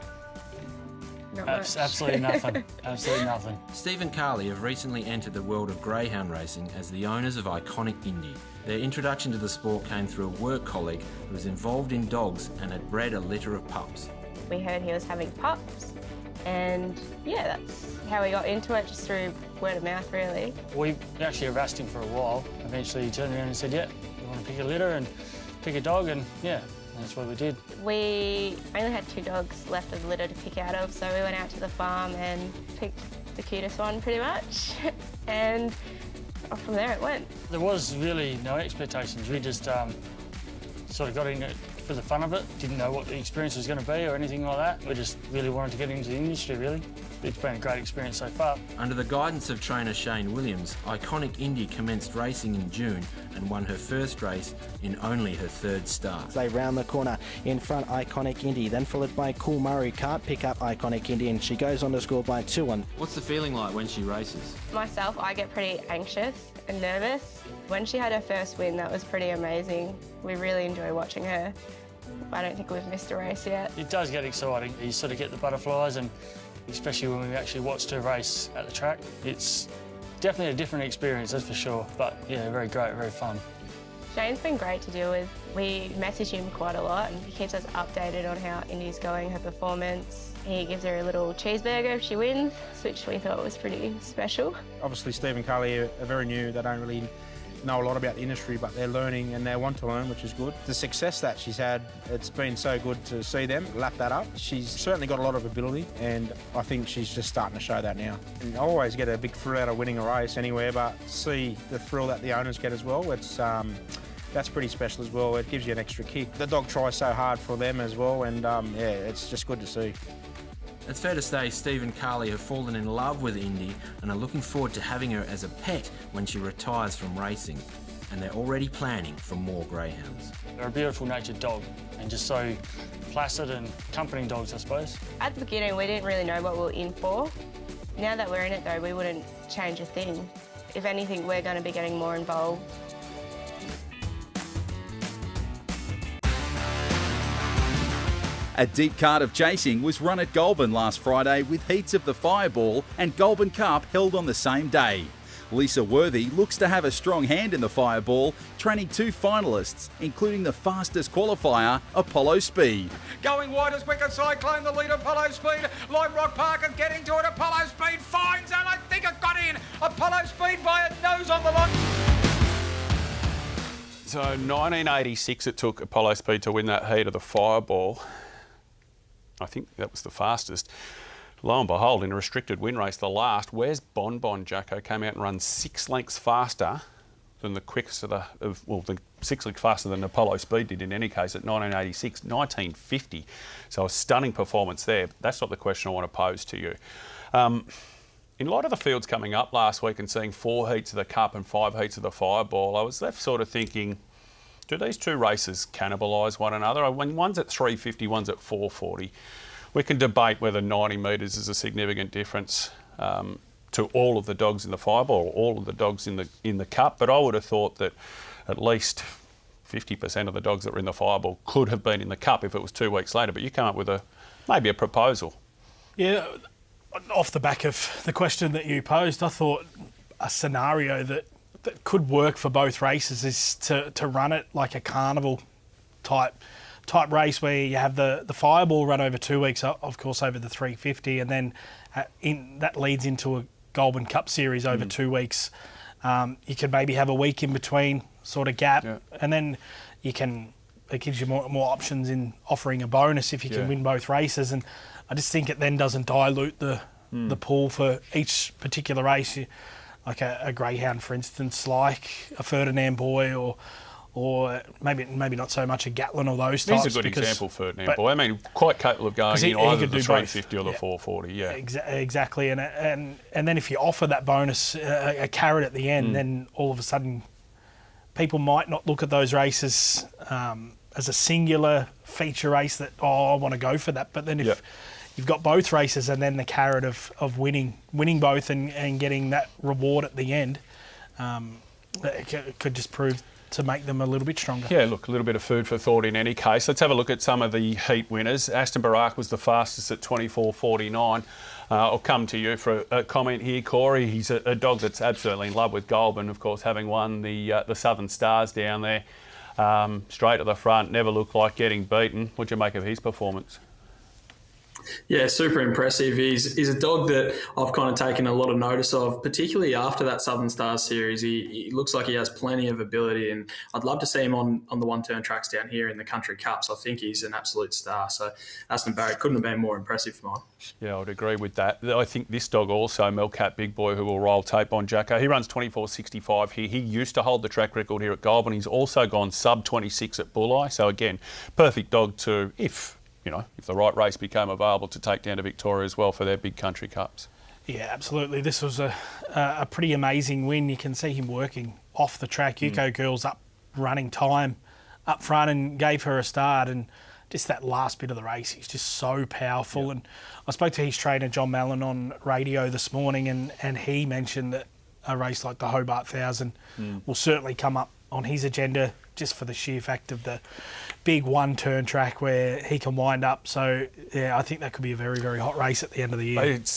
Speaker 13: Not much.
Speaker 12: Absolutely nothing. Absolutely nothing.
Speaker 14: Steve and Carly have recently entered the world of greyhound racing as the owners of Iconic Indy. Their introduction to the sport came through a work colleague who was involved in dogs and had bred a litter of pups.
Speaker 13: We heard he was having pups, and yeah, that's how we got into it, just through word of mouth, really.
Speaker 12: We actually harassed him for a while. Eventually he turned around and said, yeah, you want to pick a litter and pick a dog, and yeah, And that's what we did.
Speaker 13: We only had 2 dogs left of the litter to pick out of, so we went out to the farm and picked the cutest one pretty much. And off from there it went.
Speaker 12: There was really no expectations. We just sort of got in it for the fun of it. Didn't know what the experience was going to be or anything like that. We just really wanted to get into the industry, really. It's been a great experience so far.
Speaker 14: Under the guidance of trainer Shane Williams, Iconic Indy commenced racing in June and won her first race in only her 3rd start.
Speaker 15: They round the corner in front, Iconic Indy, then followed by Cool Murray. Can't pick up Iconic Indy, and she goes on to score by 2-1.
Speaker 14: What's the feeling like when she races?
Speaker 13: Myself, I get pretty anxious and nervous. When she had her first win, that was pretty amazing. We really enjoy watching her. I don't think we've missed a race yet.
Speaker 12: It does get exciting. You sort of get the butterflies, and especially when we actually watched her race at the track. It's definitely a different experience, that's for sure. But yeah, very great, very fun.
Speaker 13: Shane's been great to deal with. We message him quite a lot and he keeps us updated on how Indy's going, her performance. He gives her a little cheeseburger if she wins, which we thought was pretty special.
Speaker 16: Obviously Steve and Carly are very new. They don't really know a lot about the industry, but they're learning and they want to learn, which is good. The success that she's had, it's been so good to see them lap that up. She's certainly got a lot of ability, and I think she's just starting to show that now. And I always get a big thrill out of winning a race anywhere, but see the thrill that the owners get as well, it's that's pretty special as well. It gives you an extra kick. The dog tries so hard for them as well, and yeah, it's just good to see.
Speaker 14: It's fair to say Steve and Carly have fallen in love with Indy and are looking forward to having her as a pet when she retires from racing. And they're already planning for more greyhounds.
Speaker 12: They're a beautiful natured dog and just so placid and comforting dogs, I suppose.
Speaker 13: At the beginning, we didn't really know what we were in for. Now that we're in it, though, we wouldn't change a thing. If anything, we're going to be getting more involved.
Speaker 1: A deep card of chasing was run at Goulburn last Friday with heats of the Fireball and Goulburn Cup held on the same day. Lisa Worthy looks to have a strong hand in the Fireball, training 2 finalists, including the fastest qualifier, Apollo Speed.
Speaker 17: Going wide as Wicked Cyclone, the lead, Apollo Speed. Lime Rock Park is getting to it. Apollo Speed finds, and I think it got in. Apollo Speed by a nose on the line.
Speaker 2: So 1986 it took Apollo Speed to win that heat of the Fireball. I think that was the fastest. Lo and behold, in a restricted win race, the last, Where's Bon Bon, Jacko, came out and run 6 lengths faster than the quickest of the 6 lengths faster than Apollo Speed did in any case at 1986, 1950. So a stunning performance there. That's not the question I want to pose to you. In light of the fields coming up last week and seeing 4 heats of the Cup and 5 heats of the Fireball, I was left sort of thinking, do these 2 races cannibalise one another? When one's at 350, one's at 440. We can debate whether 90 metres is a significant difference to all of the dogs in the Fireball or all of the dogs in the Cup, but I would have thought that at least 50% of the dogs that were in the Fireball could have been in the Cup if it was 2 weeks later. But you come up with maybe a proposal.
Speaker 3: Yeah, off the back of the question that you posed, I thought a scenario that could work for both races is to run it like a carnival type race where you have the Fireball run over 2 weeks, of course over the 350, and then that leads into a Goulburn Cup series over 2 weeks. You could maybe have a week in between sort of gap, and then it gives you more options in offering a bonus if you can win both races. And I just think it then doesn't dilute the pool for each particular race. Like a greyhound, for instance, like a Ferdinand Boy, or maybe not so much a Gatlin or those types.
Speaker 2: He's a good example, Ferdinand Boy. I mean, quite capable of going in either the 350 or the 440. Yeah,
Speaker 3: exactly. And then if you offer that bonus, a carrot at the end, then all of a sudden, people might not look at those races as a singular feature race that I want to go for that. But then if you've got both races and then the carrot of winning both and getting that reward at the end, it could just prove to make them a little bit stronger.
Speaker 2: Yeah, look, a little bit of food for thought in any case. Let's have a look at some of the heat winners. Aston Barak was the fastest at 24.49. I'll come to you for a comment here, Corey. He's a dog that's absolutely in love with Goulburn, of course, having won the Southern Stars down there. Straight to the front, never looked like getting beaten. What'd you make of his performance?
Speaker 4: Yeah, super impressive. He's a dog that I've kind of taken a lot of notice of, particularly after that Southern Stars series. He looks like he has plenty of ability, and I'd love to see him on the one-turn tracks down here in the Country Cups. I think he's an absolute star. So Aston Barrett couldn't have been more impressive for mine.
Speaker 2: Yeah, I would agree with that. I think this dog also, Melcat Big Boy, who will roll tape on Jacko, he runs 24.65 here. He used to hold the track record here at Goulburn. He's also gone sub 26 at Bulli. So again, perfect dog to, if the right race became available, to take down to Victoria as well for their big Country Cups.
Speaker 3: Yeah, absolutely. This was a pretty amazing win. You can see him working off the track. Yuko Girls up running time up front and gave her a start, and just that last bit of the race, he's just so powerful. Yep. And I spoke to his trainer, John Mallon, on radio this morning, and he mentioned that a race like the Hobart 1000 will certainly come up on his agenda, just for the sheer fact of the big one-turn track where he can wind up. So, yeah, I think that could be a very, very hot race at the end of the year.
Speaker 2: It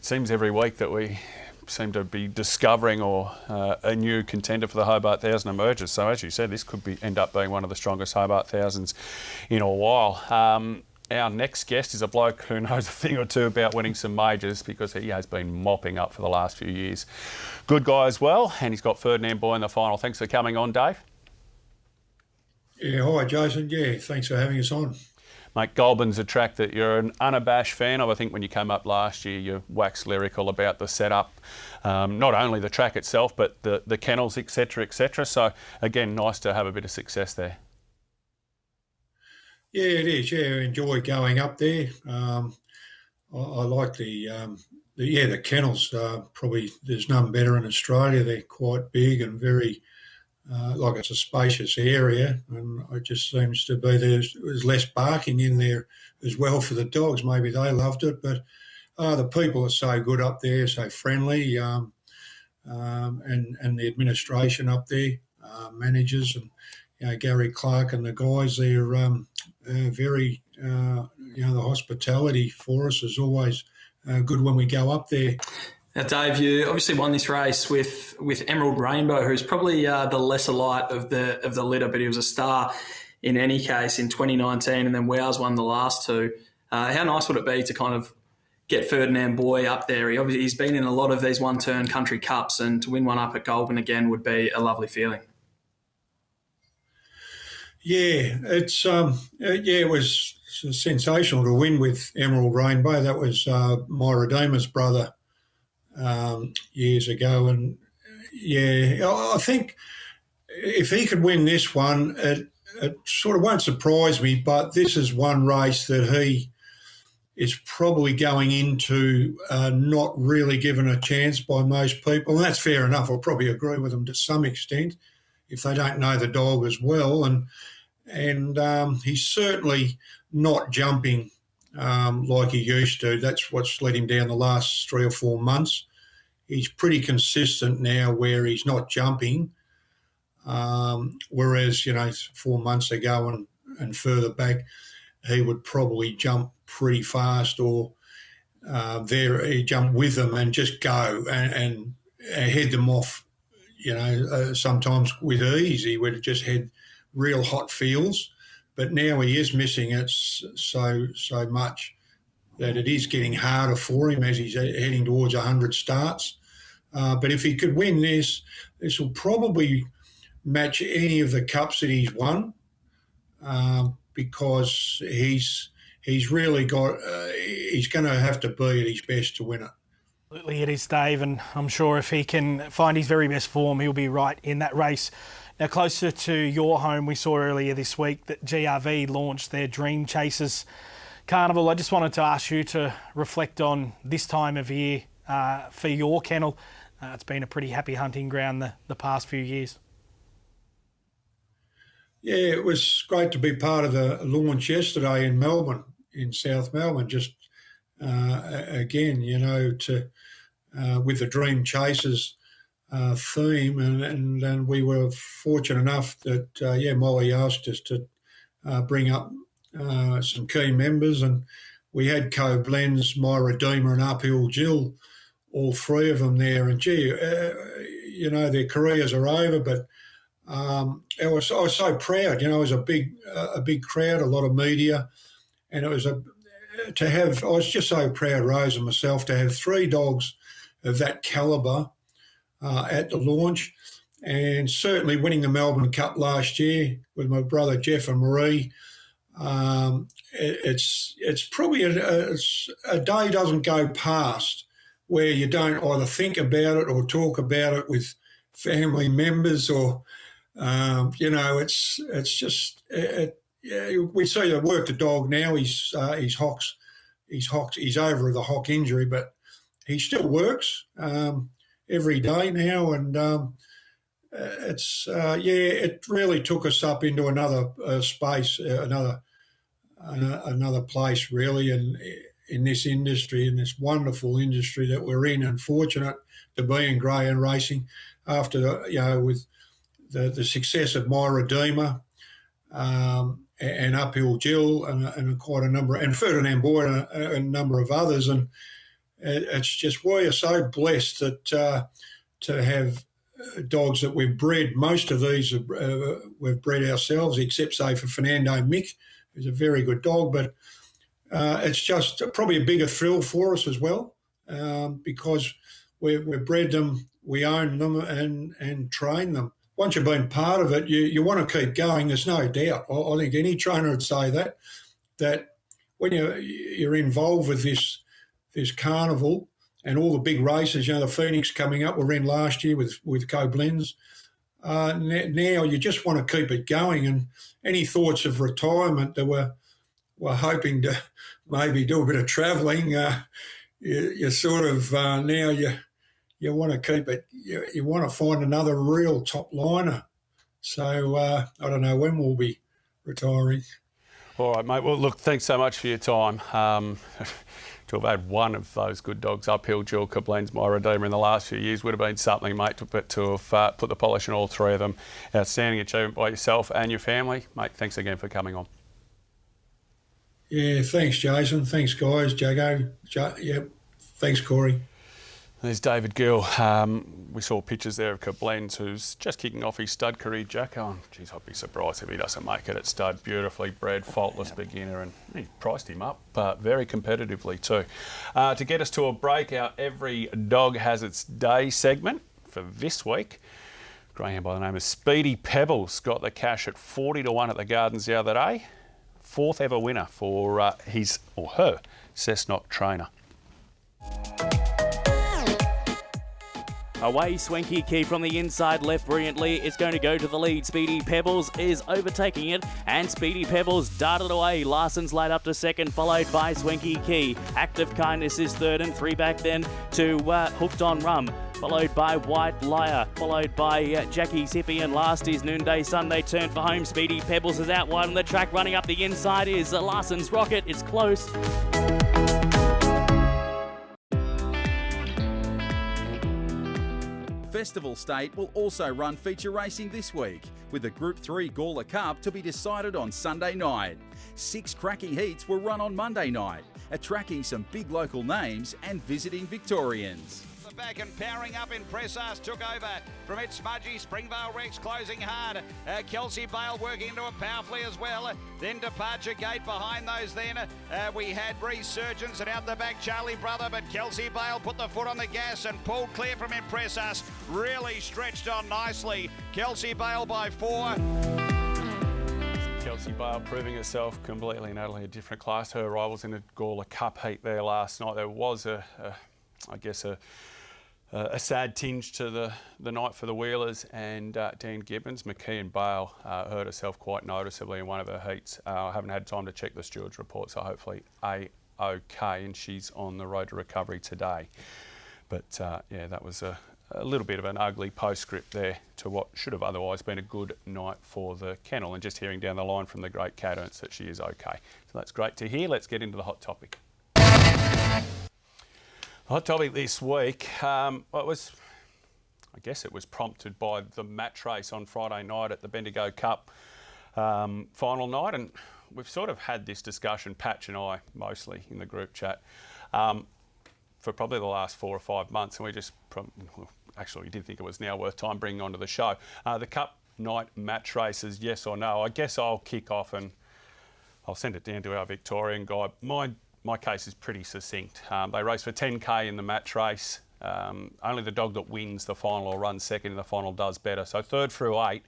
Speaker 2: seems every week that we seem to be discovering a new contender for the Hobart 1000 emerges. So, as you said, this could end up being one of the strongest Hobart 1000s in a while. Our next guest is a bloke who knows a thing or two about winning some majors, because he has been mopping up for the last few years. Good guy as well, and he's got Ferdinand Boy in the final. Thanks for coming on, Dave.
Speaker 18: Yeah, hi Jason. Yeah, thanks for having us on.
Speaker 2: Mate, Goulburn's a track that you're an unabashed fan of. I think when you came up last year, you waxed lyrical about the setup, not only the track itself, but the kennels, etc., etc. So, again, nice to have a bit of success there.
Speaker 18: Yeah, it is. Yeah, I enjoy going up there. I like the kennels. Probably there's none better in Australia. They're quite big and very, like it's a spacious area, and it just seems to be there's less barking in there as well for the dogs. Maybe they loved it, but the people are so good up there, so friendly, and the administration up there, managers and Gary Clark and the guys, they're very, the hospitality for us is always good when we go up there.
Speaker 4: Now, Dave, you obviously won this race with Emerald Rainbow, who's probably the lesser light of the litter, but he was a star in any case in 2019, and then Wows won the last two. How nice would it be to kind of get Ferdinand Boy up there? He's been in a lot of these one-turn Country Cups, and to win one up at Goulburn again would be a lovely feeling.
Speaker 18: Yeah, it was sensational to win with Emerald Rainbow. That was my Redeemer's brother years ago, and I think if he could win this one, it sort of won't surprise me. But this is one race that he is probably going into not really given a chance by most people, and that's fair enough. I'll probably agree with them to some extent if they don't know the dog as well, and he's certainly not jumping like he used to. That's what's let him down the last 3 or 4 months. He's pretty consistent now where he's not jumping, whereas 4 months ago and further back, he would probably jump pretty fast, or he'd jump with them and just go and head them off. Sometimes with ease, he would just head real hot fields, but now he is missing it so much that it is getting harder for him as he's heading towards 100 starts. But if he could win this will probably match any of the cups that he's won, because he's really got. He's going to have to be at his best to win it.
Speaker 3: Absolutely, it is, Dave, and I'm sure if he can find his very best form, he'll be right in that race. Now, closer to your home, we saw earlier this week that GRV launched their Dream Chasers Carnival. I just wanted to ask you to reflect on this time of year for your kennel. It's been a pretty happy hunting ground the past few years.
Speaker 18: Yeah, it was great to be part of the launch yesterday in Melbourne, in South Melbourne. Just again, with the Dream Chasers theme, and we were fortunate enough that Molly asked us to bring up some key members, and we had Co-Blends, My Redeemer and Uphill Jill, all three of them there, and their careers are over, but I was so proud. It was a big crowd, a lot of media, and it was to have, I was just so proud, Rose and myself, to have 3 dogs of that calibre at the launch, and certainly winning the Melbourne Cup last year with my brother Jeff and Marie. It's probably a day doesn't go past where you don't either think about it or talk about it with family members, or it's just we see the work the dog now. He's over the hock injury, but he still works every day now, and it really took us up into another space, another place really, and in this industry, in this wonderful industry that we're in, and fortunate to be in greyhound racing after with the success of My Redeemer and Uphill Jill and quite a number, and Ferdinand Boyd and a number of others, and it's just we are so blessed that to have dogs that we've bred. Most of these we've bred ourselves, except say for Fernando Mick, who's a very good dog, but it's just probably a bigger thrill for us as well, because we've bred them, we own them and train them. Once you've been part of it, you want to keep going, there's no doubt. I think any trainer would say that when you're involved with this carnival and all the big races, the Phoenix coming up, we're in last year with Koblenz. Now you just want to keep it going, and any thoughts of retirement that we're hoping to maybe do a bit of travelling, you sort of now you want to keep it, you want to find another real top liner. So I don't know when we'll be retiring.
Speaker 2: All right, mate. Well, look, thanks so much for your time. To have had one of those good dogs, Uphill Jill, Koblenz, My Redeemer, in the last few years would have been something, mate, but to have put the polish on all 3 of them. Outstanding achievement by yourself and your family. Mate, thanks again for coming on.
Speaker 18: Yeah, thanks, Jason. Thanks, guys. Jago. Yep. Thanks, Corey.
Speaker 2: There's David Gill. We saw pictures there of Koblenz, who's just kicking off his stud career, Jacko. Geez, I'd be surprised if he doesn't make it at stud. Beautifully bred, faultless beginner, and he priced him up very competitively too. To get us to a break, our Every Dog Has Its Day segment for this week. Greyhound by the name of Speedy Pebbles got the cash at 40-1 at the Gardens the other day. 4th ever winner for his or her Cessnock trainer.
Speaker 19: Away, Swanky Key from the inside left brilliantly. It's going to go to the lead. Speedy Pebbles is overtaking it, and Speedy Pebbles darted away. Larson's laid up to second, followed by Swanky Key. Active Kindness is third, and 3 back then to Hooked on Rum, followed by White Liar, followed by Jackie's Hippie, and last is Noonday Sunday Turn for home. Speedy Pebbles is out wide on the track. Running up the inside is Larson's Rocket. It's close.
Speaker 1: Festival State will also run feature racing this week, with a Group 3 Gawler Cup to be decided on Sunday night. 6 cracking heats will run on Monday night, attracting some big local names and visiting Victorians.
Speaker 9: Back and powering up in Pressas, took over from its smudgy. Springvale Rex closing hard. Kelsey Bale working into it powerfully as well. Then Departure Gate behind those then. We had Resurgence, and out the back Charlie Brother, but Kelsey Bale put the foot on the gas and pulled clear from Impressas. Really stretched on nicely. Kelsey Bale by 4.
Speaker 2: Kelsey Bale proving herself completely and utterly a different class. Her rivals in a Gawler Cup heat there last night. There was a sad tinge to the night for the Wheelers, and Dan Gibbons. McKeon Bale hurt herself quite noticeably in one of her heats. I haven't had time to check the steward's report, so hopefully A-OK, and she's on the road to recovery today. But yeah, that was a little bit of an ugly postscript there to what should have otherwise been a good night for the kennel, and just hearing down the line from the great Cat Ernst that she is OK. So that's great to hear. Let's get into the hot topic. Hot topic this week, I guess it was prompted by the match race on Friday night at the Bendigo Cup final night, and we've sort of had this discussion, Patch and I mostly in the group chat, for probably the last 4 or 5 months, and we just actually did think it was now worth time bringing onto the show. The Cup night match races, yes or no? I guess I'll kick off and I'll send it down to our Victorian guy. my case is pretty succinct. They race for 10k in the match race. Only the dog that wins the final or runs second in the final does better. So 3rd through 8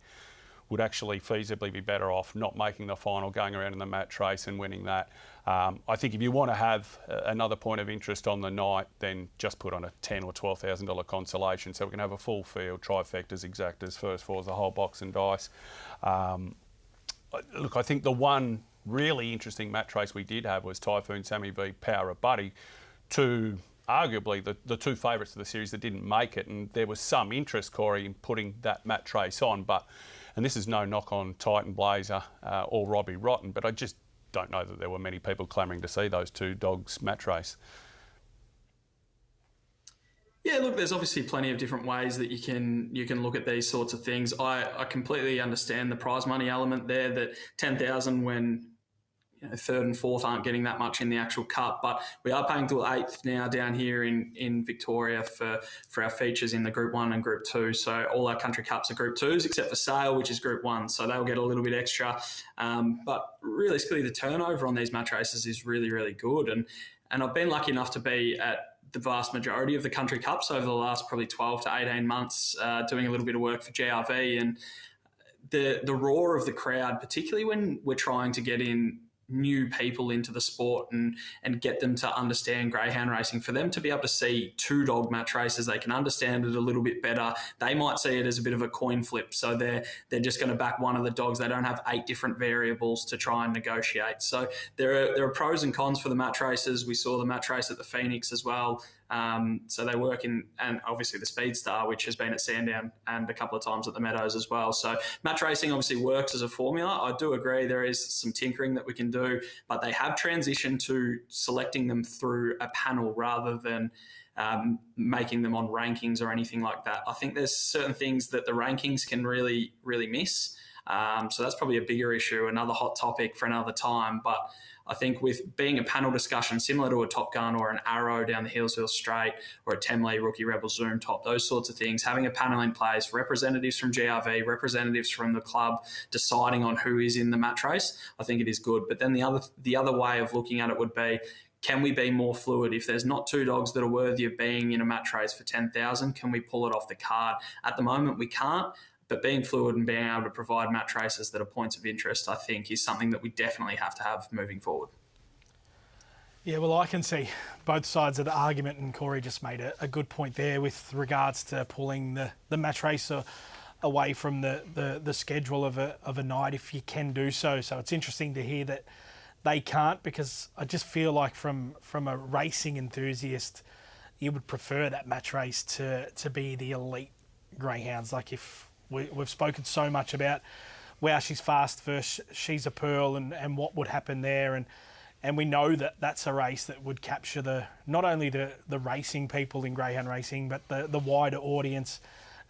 Speaker 2: would actually feasibly be better off not making the final, going around in the match race and winning that. I think if you want to have another point of interest on the night, then just put on a $10,000 or $12,000 consolation, so we can have a full field, trifectas, exactas, first fours, the whole box and dice. Look, I think the one really interesting match race we did have was Typhoon Sammy v Power of Buddy, arguably the 2 favourites of the series that didn't make it, and there was some interest, Corey, in putting that match race on, and this is no knock on Titan Blazer or Robbie Rotten, but I just don't know that there were many people clamouring to see those 2 dogs match race.
Speaker 4: Yeah, look, there's obviously plenty of different ways that you can look at these sorts of things. I completely understand the prize money element there, that 10,000 when 3rd and 4th aren't getting that much in the actual cup, but we are paying till 8th now down here in Victoria for our features in the Group 1 and Group 2. So all our country cups are Group 2s except for Sale, which is Group 1. So they'll get a little bit extra. But realistically, the turnover on these match races is really, really good. And I've been lucky enough to be at the vast majority of the country cups over the last probably 12 to 18 months, doing a little bit of work for GRV. And the roar of the crowd, particularly when we're trying to get in new people into the sport and get them to understand greyhound racing, for them to be able to see 2 dog match races, they can understand it a little bit better. They might see it as a bit of a coin flip, so they're just going to back one of the dogs. They don't have 8 different variables to try and negotiate. So there are pros and cons for the match races. We saw the match race at the Phoenix as well. So they work in, and obviously the Speed Star, which has been at Sandown and a couple of times at the Meadows as well. So match racing obviously works as a formula. I do agree there is some tinkering that we can do, but they have transitioned to selecting them through a panel rather than making them on rankings or anything like that. I think there's certain things that the rankings can really, really miss. So that's probably a bigger issue, another hot topic for another time. But I think with being a panel discussion similar to a Top Gun or an Arrow down the Hillsville Straight or a Temley Rookie Rebel Zoom Top, those sorts of things, having a panel in place, representatives from GRV, representatives from the club deciding on who is in the match race, I think it is good. But then the other way of looking at it would be, can we be more fluid? If there's not 2 dogs that are worthy of being in a match race for 10,000, can we pull it off the card? At the moment, we can't. But being fluid and being able to provide match races that are points of interest, I think, is something that we definitely have to have moving forward.
Speaker 3: Yeah, well, I can see both sides of the argument, and Corey just made a good point there with regards to pulling the match race away from the schedule of a night if you can do so. So it's interesting to hear that they can't, because I just feel like from a racing enthusiast, you would prefer that match race to be the elite greyhounds. Like if we've spoken so much about Wow She's Fast versus She's a Pearl and what would happen there, and we know that that's a race that would capture not only the racing people in greyhound racing, but the wider audience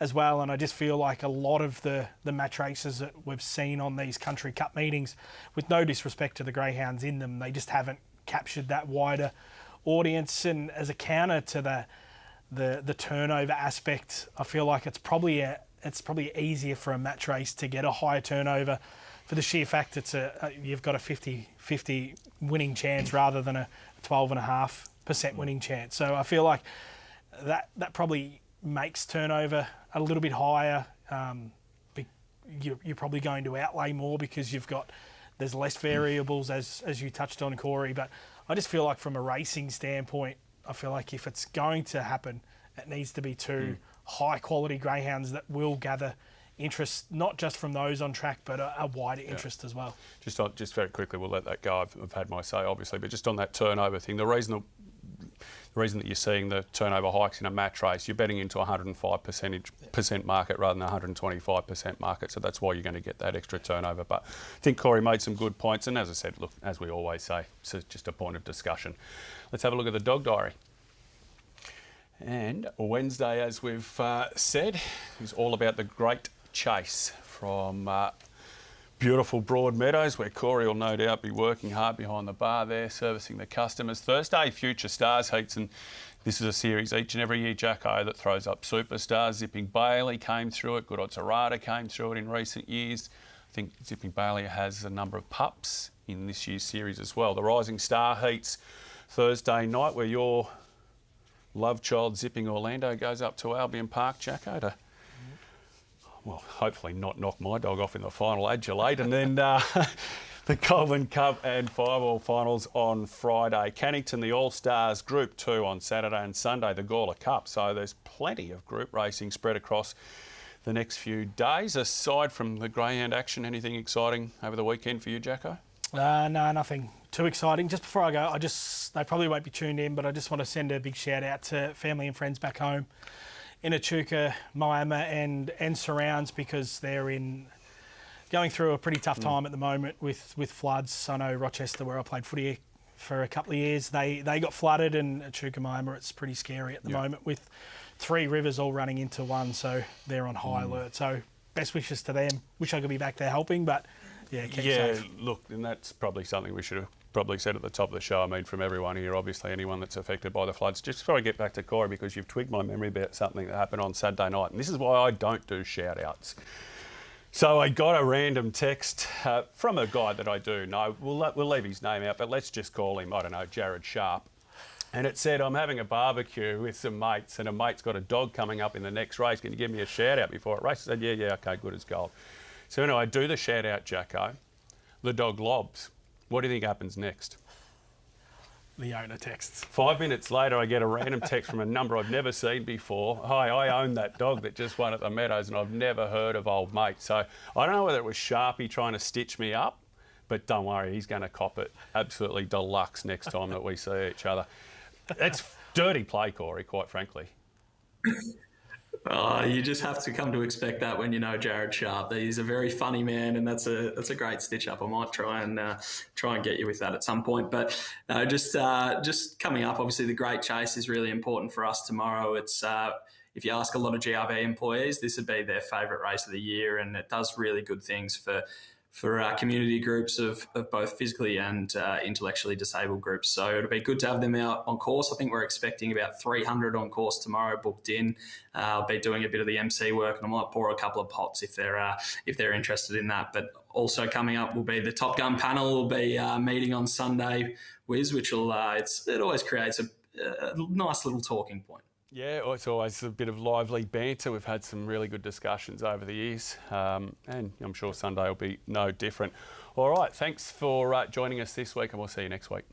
Speaker 3: as well. And I just feel like a lot of the match races that we've seen on these country cup meetings, with no disrespect to the greyhounds in them, they just haven't captured that wider audience. And as a counter to the turnover aspect, I feel like it's probably easier for a match race to get a higher turnover for the sheer fact you've got a 50-50 winning chance rather than a 12.5% winning chance. So I feel like that probably makes turnover a little bit higher. You're probably going to outlay more because there's less variables, as you touched on, Corey. But I just feel like from a racing standpoint, I feel like if it's going to happen, it needs to be 2 high-quality greyhounds that will gather interest, not just from those on track, but a wider interest as well. Just
Speaker 2: very quickly, we'll let that go. I've had my say, obviously, but just on that turnover thing, the reason that you're seeing the turnover hikes in a match race, you're betting into 105% market rather than 125% market, so that's why you're going to get that extra turnover. But I think Corey made some good points, and as I said, look, as we always say, it's just a point of discussion. Let's have a look at the dog diary. And Wednesday, as we've said, is all about the Great Chase from beautiful Broadmeadows, where Corey will no doubt be working hard behind the bar there, servicing the customers. Thursday, Future Stars heats, and this is a series each and every year, Jacko, that throws up superstars. Zipping Bailey came through it, Good Odds Arata came through it in recent years. I think Zipping Bailey has a number of pups in this year's series as well. The Rising Star heats, Thursday night, where your love child Zipping Orlando goes up to Albion Park, Jacko, to, well, hopefully not knock my dog off in the final Adelaide. And then the Coleman Cup and Fireball finals on Friday. Cannington, the All-Stars Group 2 on Saturday and Sunday, the Gawler Cup. So there's plenty of group racing spread across the next few days. Aside from the greyhound action, anything exciting over the weekend for you, Jacko?
Speaker 3: No, nothing too exciting. Just before I go, they probably won't be tuned in, but I just want to send a big shout out to family and friends back home in Echuca, Miami and surrounds, because they're going through a pretty tough time at the moment with floods. I know Rochester, where I played footy for a couple of years, they got flooded, and Echuca, Miami, it's pretty scary at the moment with 3 rivers all running into one, so they're on high alert. So best wishes to them. Wish I could be back there helping, but yeah, keep safe.
Speaker 2: Look, and that's probably something we should have probably said at the top of the show. I mean, from everyone here, obviously anyone that's affected by the floods. Just before I get back to Corey, because you've twigged my memory about something that happened on Saturday night, and this is why I don't do shout-outs. So I got a random text from a guy that I do know. We'll leave his name out, but let's just call him, I don't know, Jared Sharp. And it said, I'm having a barbecue with some mates, and a mate's got a dog coming up in the next race. Can you give me a shout-out before it races? I said, yeah, okay, good as gold. So anyway, I do the shout-out, Jacko. The dog lobs. What do you think happens next?
Speaker 3: The owner texts.
Speaker 2: 5 minutes later, I get a random text from a number I've never seen before. Hi, I own that dog that just won at the Meadows, and I've never heard of old mate. So I don't know whether it was Sharpie trying to stitch me up, but don't worry, he's going to cop it absolutely deluxe next time that we see each other. It's dirty play, Corey, quite frankly.
Speaker 4: You just have to come to expect that when you know Jared Sharp. He's a very funny man, and that's a great stitch up. I might try and get you with that at some point. But just coming up, obviously the Great Chase is really important for us tomorrow. It's if you ask a lot of GRV employees, this would be their favourite race of the year, and it does really good things for community groups of both physically and intellectually disabled groups. So it'll be good to have them out on course. I think we're expecting about 300 on course tomorrow booked in. I'll be doing a bit of the MC work, and I might pour a couple of pots if they're interested in that. But also coming up will be the Top Gun panel. Will be meeting on Sunday, Wiz, which will it always creates a nice little talking point.
Speaker 2: Yeah, it's always a bit of lively banter. We've had some really good discussions over the years, and I'm sure Sunday will be no different. All right, thanks for joining us this week, and we'll see you next week.